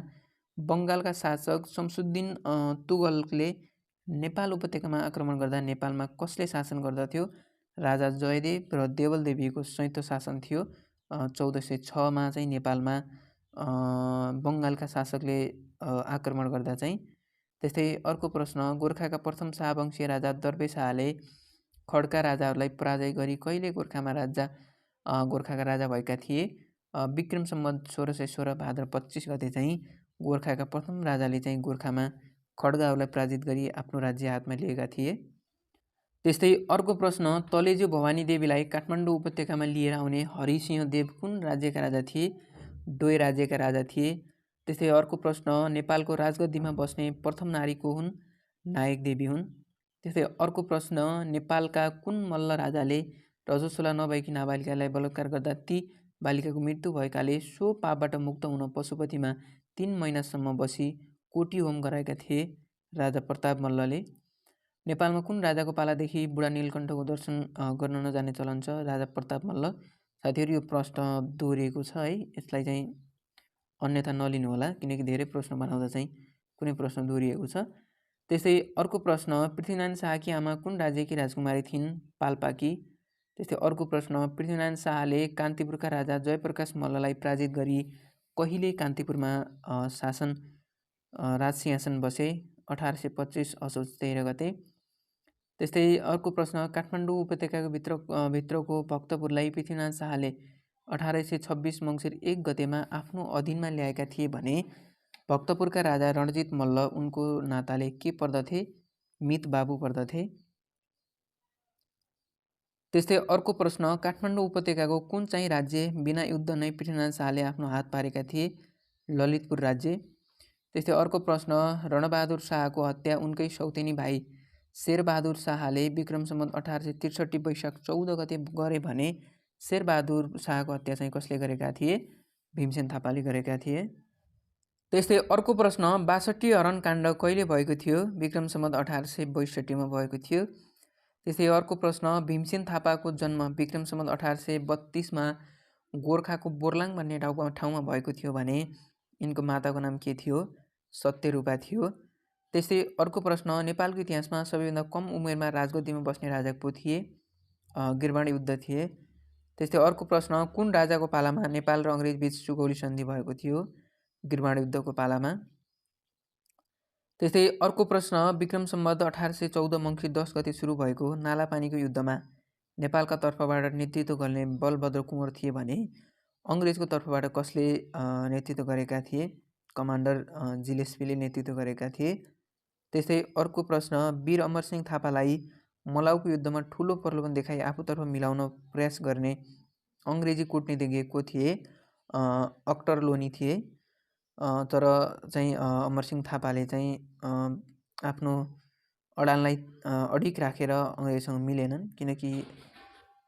बङ्गालका शासक शमसुद्दिन तुगलकले नेपाल उपत्यकामा आक्रमण गर्दा नेपालमा कसले शासन गर्दथ्यो? राजा जयदेव र देवलदेवीको संयुक्त शासन थियो 1406मा चाहिँ नेपालमा बङ्गालका शासकले आक्रमण गर्दा चाहिँ। त्यस्तै अर्को प्रश्न, गोर्खाका प्रथम शाहवंशीय राजा दर्बे शाहले खड्का राजाहरूलाई पराजय गरी कहिले गोर्खाका राजा भएका थिए? विक्रम सम्वत 1616 भाद्र 25 गते चाहिँ गोर्खाका प्रथम राजाले चाहिँ गोर्खामा खड्गाहरूलाई पराजित गरी आफ्नो राज्य हातमा लिएका थिए। त्यस्तै अर्को प्रश्न, तलेजु भवानी देवीलाई काठमाडौँ उपत्यकामा लिएर आउने हरिसिंह देव कुन राज्यका राजा थिए? डोय राज्यका राजा थिए। त्यस्तै अर्को प्रश्न, नेपालको राजगद्दीमा बस्ने प्रथम नारी को हुन्? नायक देवी हुन्। त्यस्तै अर्को प्रश्न, नेपालका कुन मल्ल राजाले रजस्वला नभएकी नाबालिकालाई बलात्कार गर्दा ती बालिकाको मृत्यु भएकाले सो पापबाट मुक्त हुन पशुपतिमा 3 महिनासम्म बसी कोटी होम गराएका थिए? राजा प्रताप मल्लले। नेपालमा कुन राजाको पालादेखि बुढा नीलकण्ठको दर्शन गर्न नजाने चलन छ? राजा प्रताप मल्ल। साथीहरू यो प्रश्न दोहोरिएको छ है, यसलाई चाहिँ अन्यथा नलिनु होला, किनकि धेरै प्रश्न बनाउँदा चाहिँ कुनै प्रश्न दोहोरिएको छ। त्यस्तै अर्को प्रश्न, पृथ्वीनारायण शाहकी आमा कुन राज्यकी राजकुमारी थिइन्? पाल्पाकी। त्यस्तै अर्को प्रश्न, पृथ्वीनारायण शाहले कान्तिपुरका राजा जयप्रकाश मल्ललाई पराजित गरी कहिले कान्तिपुरमा राज सिंहासन बसे? 1825 असोज 13 गते। त्यस्तै अर्को प्रश्न, काठमाडौँ उपत्यकाको भित्रको भक्तपुरलाई पृथ्वीनारायण शाहले 1826 मङ्सिर 1 गतेमा आफ्नो अधीनमा ल्याएका थिए भने भक्तपुरका राजा रणजित मल्ल उनको नाताले के पर्दथे? मित बाबु पर्दथे। त्यस्तै अर्को प्रश्न, काठमाडौँ उपत्यकाको कुन चाहिँ राज्य बिना युद्ध नै पृथ्वीनारायण शाहले आफ्नो हात पारेका थिए? ललितपुर राज्य। त्यस्तै अर्को प्रश्न, रणबहादुर शाहको हत्या उनकै सौतेनी भाइ शेरबहादुर शाहले विक्रम सम्वत 1863 वैशाख 14 गते गरे भने शेरबहादुर शाहको हत्या चाहिँ कसले गरेका थिए? भीमसेन थापाले गरेका थिए। त्यस्तै अर्को प्रश्न, 62 हरण काण्ड कहिले भएको थियो? विक्रम सम्वत 1862मा भएको थियो। त्यस्तै अर्को प्रश्न, भीमसेन थापाको जन्म विक्रम सम्वत 1832मा गोर्खाको बोर्लाङ भन्ने ठाउँमा भएको थियो भने यिनको माताको नाम के थियो? सत्यरूपा थियो। त्यस्तै अर्को प्रश्न, नेपालको इतिहासमा सबैभन्दा कम उमेरमा राजगद्दीमा बस्ने राजा को थिए? गिर्वाण युद्ध थिए। त्यस्तै अर्को प्रश्न, कुन राजाको पालामा नेपाल र अङ्ग्रेज बीच सुगौली सन्धि भएको थियो? गिर्वाण युद्धको पालामा। त्यस्तै अर्को प्रश्न, विक्रम सम्वत 1814 मङ्सिर 10 गते सुरु भएको नालापानीको युद्धमा नेपालका तर्फबाट नेतृत्व गर्ने बलभद्र कुँवर थिए भने अङ्ग्रेजको तर्फबाट कसले नेतृत्व गरेका थिए? कमान्डर जिलेस्पीले नेतृत्व गरेका थिए। त्यस्तै अर्को प्रश्न, वीर अमरसिंह थापालाई मलाउको युद्धमा ठुलो प्रलोभन देखाई आफूतर्फ मिलाउन प्रयास गर्ने अङ्ग्रेजी कूटनीतिज्ञ को थिए? अक्टर लोनी थिए। तर चाहिँ अमरसिंह थापाले चाहिँ आफ्नो अडानलाई अडिक राखेर अङ्ग्रेजसँग मिलेनन्, किनकि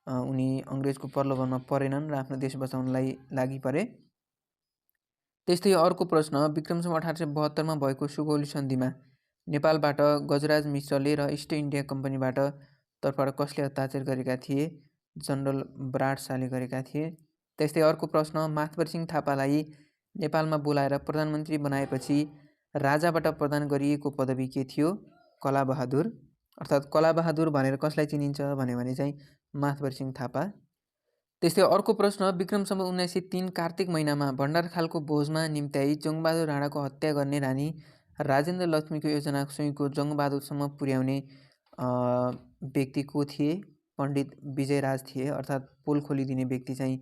उनी अङ्ग्रेजको प्रलोभनमा परेनन् र आफ्नो देश बचाउनलाई लागि परे। त्यस्तै अर्को प्रश्न, विक्रम सम्वत 1872मा भएको सुगौली सन्धिमा नेपालबाट गजराज मिश्रले र इस्ट इन्डिया कम्पनीबाट तर्फबाट कसले हस्ताक्षर गरेका थिए? जनरल बराड शाहले गरेका थिए। त्यस्तै अर्को प्रश्न, मातबर सिंह थापालाई नेपालमा बोलाएर प्रधानमन्त्री बनाएपछि राजाबाट प्रदान गरिएको पदवी के थियो? कलाबहादुर। अर्थात् कलाबहादुर भनेर कसलाई चिनिन्छ भने चाहिँ मातबर सिंह थापा। त्यस्तै अर्को प्रश्न, विक्रम सम्वत 1903 कार्तिक महिनामा भण्डारखालको भोजमा निम्त्याई जङ्गबहादुर राणाको हत्या गर्ने रानी राजेन्द्र लक्ष्मीको योजना सुईको जङ्गबहादुरसम्म पुर्याउने व्यक्ति को थिए? पण्डित विजयराज थिए। अर्थात् पोल खोलिदिने व्यक्ति चाहिँ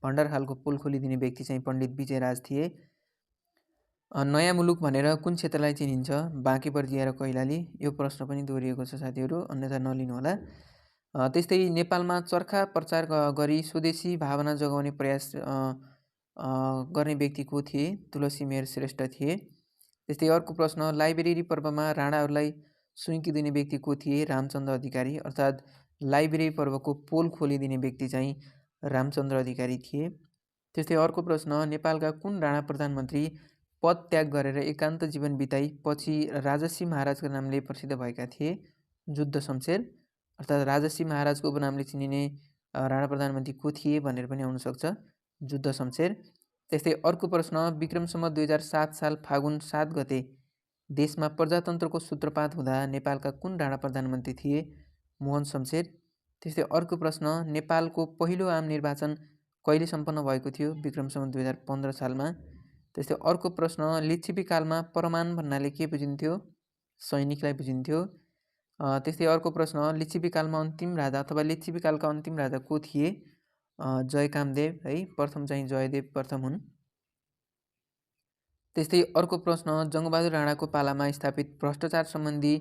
भण्डारखालको पोल खोलिदिने व्यक्ति चाहिँ पण्डित विजयराज थिए। नयाँ मुलुक भनेर कुन क्षेत्रलाई चिनिन्छ? बाँकेबर्दिया र कैलाली। यो प्रश्न पनि दोहोरिएको छ साथीहरू, अन्यथा नलिनुहोला। त्यस्तै नेपालमा चर्खा प्रचार गरी स्वदेशी भावना जगाउने प्रयास गर्ने व्यक्ति को थिए? तुलसीमेर श्रेष्ठ थिए। त्यस्तै अर्को प्रश्न, लाइब्रेरी पर्वमा राणाहरूलाई सुइँकी दिने व्यक्ति को थिए? रामचन्द्र अधिकारी। अर्थात् लाइब्रेरी पर्वको पोल खोलिदिने व्यक्ति चाहिँ रामचन्द्र अधिकारी थिए। त्यस्तै अर्को प्रश्न, नेपालका कुन राणा प्रधानमन्त्री पद त्याग गरेर एकान्त जीवन बिताई पछि राजश्री महाराजका नामले प्रसिद्ध भएका थिए? जुद्ध शमशेर। अर्थात् राजश्री महाराजको उपनामले चिनिने राणा प्रधानमन्त्री को थिए भनेर पनि आउनसक्छ, जुद्ध शमशेर। त्यस्तै अर्को प्रश्न, विक्रम सम्वत 2007 साल फागुन 7 गते देशमा प्रजातन्त्रको सूत्रपात हुँदा नेपालका कुन राणा प्रधानमन्त्री थिए? मोहन शमशेर। त्यस्तै अर्को प्रश्न, नेपालको पहिलो आम निर्वाचन कहिले सम्पन्न भएको थियो? विक्रम सम्वत 2015 सालमा। त्यस्तै अर्को प्रश्न, लिच्छिपीकालमा परमान भन्नाले के बुझिन्थ्यो? सैनिकलाई बुझिन्थ्यो। त्यस्तै अर्को प्रश्न, लिच्छिपीकालमा अन्तिम राजा अथवा लिच्छिपीकालका अन्तिम राजा को थिए? जयकामदेव है, प्रथम चाहिँ जयदेव प्रथम हुन्। त्यस्तै अर्को प्रश्न, जङ्गबहादुर राणाको पालामा स्थापित भ्रष्टाचार सम्बन्धी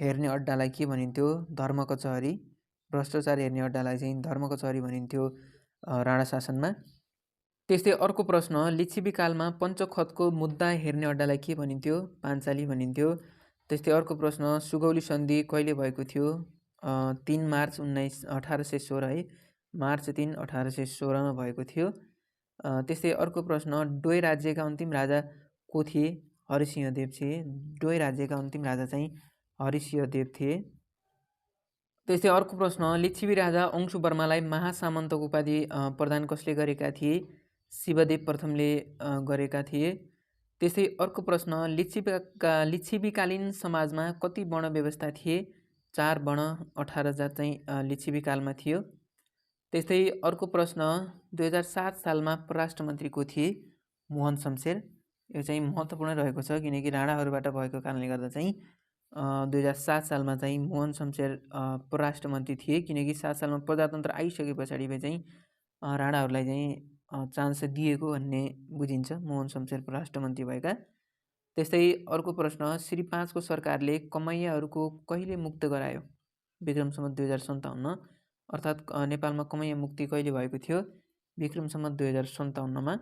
हेर्ने अड्डालाई के भनिन्थ्यो? धर्म कचहरी। भ्रष्टाचार हेर्ने अड्डालाई चाहिँ धर्म कचहरी भनिन्थ्यो राणा शासनमा। त्यस्तै अर्को प्रश्न, लिच्छिपीकालमा पञ्चखतको मुद्दा हेर्ने अड्डालाई के भनिन्थ्यो? पाञ्चाली भनिन्थ्यो। त्यस्तै अर्को प्रश्न, सुगौली सन्धि कहिले भएको थियो? 3 मार्च 1816 है, मार्च 3 1816मा भएको थियो। त्यस्तै अर्को प्रश्न, डोय राज्यका अन्तिम राजा को थिए? हरिसिंहदेव थिए। डोय राज्यका अन्तिम राजा चाहिँ हरिसिंहदेव थिए। त्यस्तै अर्को प्रश्न, लिच्छिवी राजा अंशुवर्मालाई महासामन्तको उपाधि प्रदान कसले गरेका थिए? शिवदेव प्रथमले गरेका थिए। त्यस्तै अर्को प्रश्न, लिच्छिवीकालीन समाजमा कति वर्ण व्यवस्था थिए? 4 वर्ण, 18 जात चाहिँ लिच्छिवीकालमा थियो। त्यस्तै अर्को प्रश्न, 2007 सालमा परराष्ट्र मन्त्री को थिए? मोहन शमशेर। यो चाहिँ महत्त्वपूर्ण रहेको छ किनकि राणाहरूबाट भएको कारणले गर्दा चाहिँ 2007 सालमा चाहिँ मोहन शमशेर परराष्ट्र मन्त्री थिए, किनकि 7 सालमा प्रजातन्त्र आइसके पछाडि चाहिँ राणाहरूलाई चाहिँ चान्स दिएको भन्ने बुझिन्छ, मोहन शमशेर परराष्ट्र मन्त्री भएका। त्यस्तै अर्को प्रश्न, श्री 5 को सरकारले कमैयाहरूको कहिले मुक्त गरायो? विक्रम सम्वत 2057। अर्थात् नेपालमा कमैया मुक्ति कहिले भएको थियो? विक्रम सम्वत 2057मा।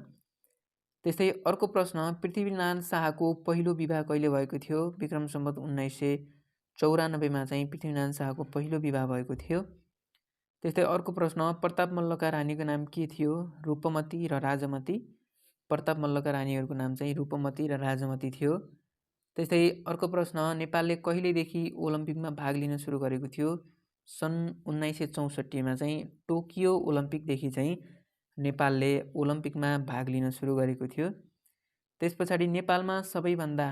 त्यस्तै अर्को प्रश्न, पृथ्वीनारायण शाहको पहिलो विवाह कहिले भएको थियो? विक्रम सम्वत 1994मा चाहिँ पृथ्वीनारायण शाहको पहिलो विवाह भएको थियो। त्यस्तै अर्को प्रश्न, प्रताप मल्लका रानीको नाम के थियो? रूपमती र राजमती। प्रताप मल्लका रानीहरूको नाम चाहिँ रूपमती र राजमती थियो। त्यस्तै अर्को प्रश्न, नेपालले कहिलेदेखि ओलम्पिकमा भाग लिन सुरु गरेको थियो? सन् 1964मा चाहिँ टोकियो ओलम्पिकदेखि चाहिँ नेपालले ओलम्पिकमा भाग लिन सुरु गरेको थियो। त्यस पछाडि नेपालमा सबैभन्दा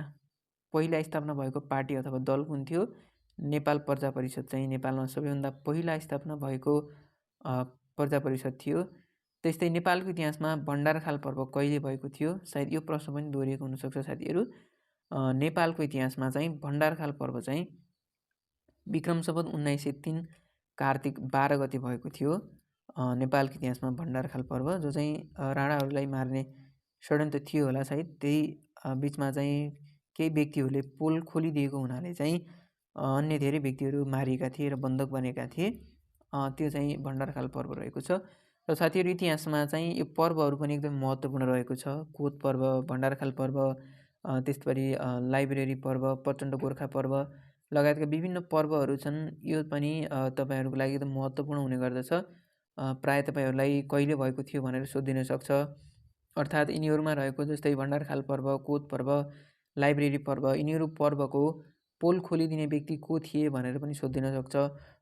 पहिला स्थापना भएको पार्टी अथवा दल कुन थियो? नेपाल प्रजा परिषद चाहिँ नेपालमा सबैभन्दा पहिला स्थापना भएको प्रजा परिषद थियो। त्यस्तै नेपालको इतिहासमा भण्डारखाल पर्व कहिले भएको थियो? सायद यो प्रश्न पनि दोहोरिएको हुनसक्छ साथीहरू। नेपालको इतिहासमा चाहिँ भण्डारखाल पर्व चाहिँ विक्रम सम्वत 1903 कार्तिक 12 गते भएको थियो। नेपालको इतिहासमा भण्डारखाल पर्व, जो चाहिँ राणाहरूलाई मार्ने षड्यन्त्र थियो होला सायद, त्यही बिचमा चाहिँ केही व्यक्तिहरूले पोल खोलिदिएको हुनाले चाहिँ अन्य धेरै व्यक्तिहरू मारिएका थिए र बन्धक बनेका थिए। त्यो चाहिँ भण्डारखाल पर्व रहेको छ। र साथीहरू, इतिहासमा चाहिँ यो पर्वहरू पनि एकदम महत्त्वपूर्ण रहेको छ। कोत पर्व, भण्डारखाल पर्व, त्यसपछि लाइब्रेरी पर्व, प्रचण्ड गोर्खा पर्व लगायतका विभिन्न पर्वहरू छन्। यो पनि तपाईँहरूको लागि एकदम महत्त्वपूर्ण हुने गर्दछ। प्राय तपाईँहरूलाई कहिले भएको थियो भनेर सोधिन सक्छ। अर्थात् यिनीहरूमा रहेको जस्तै भण्डारखाल पर्व, कोत पर्व, लाइब्रेरी पर्व, यिनीहरू पर्वको पोल खोलिदिने व्यक्ति को थिए भनेर पनि सोधिदिन सक्छ।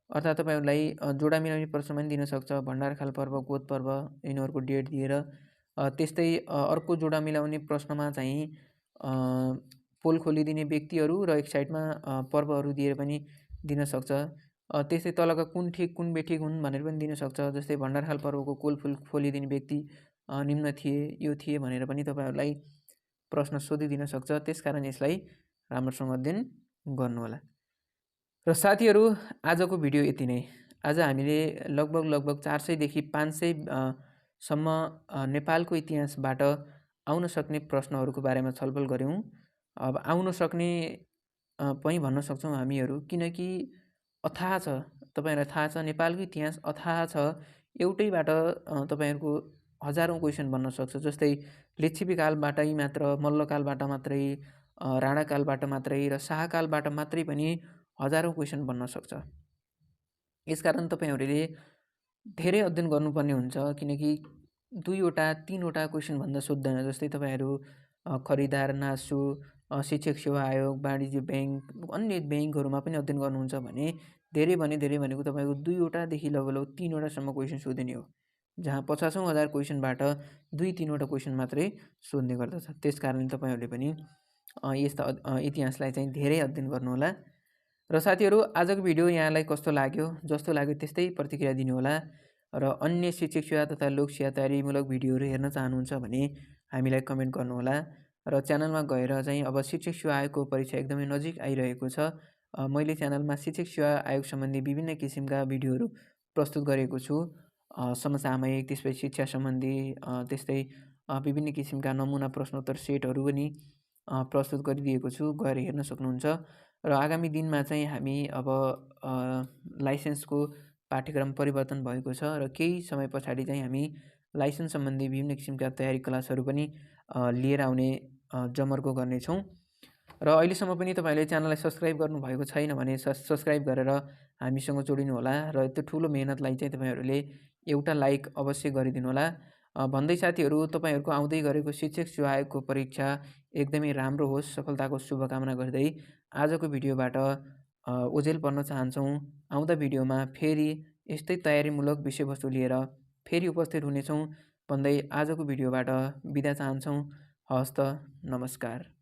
अर्थात् तपाईँहरूलाई जोडा मिलाउने प्रश्न पनि दिन सक्छ। भण्डारखाल पर्व, गोद पर्व यिनीहरूको डेट दिएर। त्यस्तै अर्को जोडा मिलाउने प्रश्नमा चाहिँ पोल खोलिदिने व्यक्तिहरू र एक साइडमा पर्वहरू दिएर पनि दिन सक्छ। त्यस्तै तलका कुन ठिक कुन बेठिक हुन् भनेर पनि दिन सक्छ। जस्तै भण्डारखाल पर्वको खोलिदिने व्यक्ति निम्न थिए, यो थिए भनेर पनि तपाईँहरूलाई प्रश्न सोधिदिन सक्छ। त्यसकारण यसलाई राम्रोसँग अध्ययन गर्नुहोला। र साथीहरू, आजको भिडियो यति नै। आज हामीले लगभग 400 देखि 500 सम्म नेपालको इतिहासबाट आउन सक्ने प्रश्नहरूको बारेमा छलफल गऱ्यौँ। अब आउन सक्ने पनि भन्न सक्छौँ हामीहरू, किनकि अथाह छ। तपाईँहरूलाई थाहा छ नेपालको इतिहास अथाह छ। एउटैबाट तपाईँहरूको हजारौँ क्वेसन बन्न सक्छ। जस्तै लिच्छविकालबाटै मात्र, मल्लकालबाट मात्रै, राणाकालबाट मात्रै र शाहकालबाट मात्रै पनि हजारौँ क्वेसन बन्न सक्छ। यसकारण तपाईँहरूले धेरै अध्ययन गर्नुपर्ने हुन्छ, किनकि 2वटा 3वटा क्वेसनभन्दा सोध्दैन। जस्तै तपाईँहरू खरिदार, नासु, शिक्षक सेवा आयोग, वाणिज्य ब्याङ्क, अन्य ब्याङ्कहरूमा पनि अध्ययन गर्नुहुन्छ भने धेरै भनेको तपाईँको 2वटादेखि लगभग 3वटासम्म क्वेसन सोधिने हो, जहाँ 50,000 क्वेसनबाट 2-3वटा क्वेसन मात्रै सोध्ने गर्दछ। त्यसकारण तपाईँहरूले पनि यस्ता इतिहासलाई चाहिँ धेरै अध्ययन गर्नुहोला। र साथीहरू, आजको भिडियो यहाँलाई कस्तो लाग्यो? जस्तो लाग्यो त्यस्तै प्रतिक्रिया दिनुहोला। र अन्य शिक्षक सेवा तथा लोक सेवा तयारीमूलक भिडियोहरू हेर्न चाहनुहुन्छ भने हामीलाई कमेन्ट गर्नुहोला। र च्यानलमा गएर चाहिँ अब शिक्षक सेवा आयोगको परीक्षा एकदमै नजिक आइरहेको छ। मैले च्यानलमा शिक्षक सेवा आयोग सम्बन्धी विभिन्न किसिमका भिडियोहरू प्रस्तुत गरेको छु। समसामयिक, त्यसपछि शिक्षा सम्बन्धी, त्यस्तै विभिन्न किसिमका नमुना प्रश्नोत्तर सेटहरू पनि प्रस्तुत गरिदिएको छु, गएर हेर्न सक्नुहुन्छ। र आगामी दिनमा चाहिँ हामी अब लाइसेन्सको पाठ्यक्रम परिवर्तन भएको छ र केही समय पछाडि चाहिँ हामी लाइसेन्स सम्बन्धी विभिन्न किसिमका तयारी क्लासहरू पनि लिएर आउने जमर्को गर्नेछौँ। र अहिलेसम्म पनि तपाईँले च्यानललाई सब्सक्राइब गर्नुभएको छैन भने सब्सक्राइब गरेर हामीसँग जोडिनुहोला। र यत्रो ठुलो मेहनतलाई चाहिँ तपाईँहरूले एउटा लाइक अवश्य गरिदिनु होला। भन्दै साथीहरू, तपाईँहरूको आउँदै गरेको शिक्षक सेवा आयोगको परीक्षा एकदमै राम्रो होस्, सफलताको शुभकामना गर्दै आजको भिडियोबाट ओझेल पर्न चाहन्छौँ। आउँदा भिडियोमा फेरि यस्तै तयारीमूलक विषयवस्तु लिएर फेरि उपस्थित हुनेछौँ भन्दै आजको भिडियोबाट बिदा चाहन्छौँ। हवस् त, नमस्कार।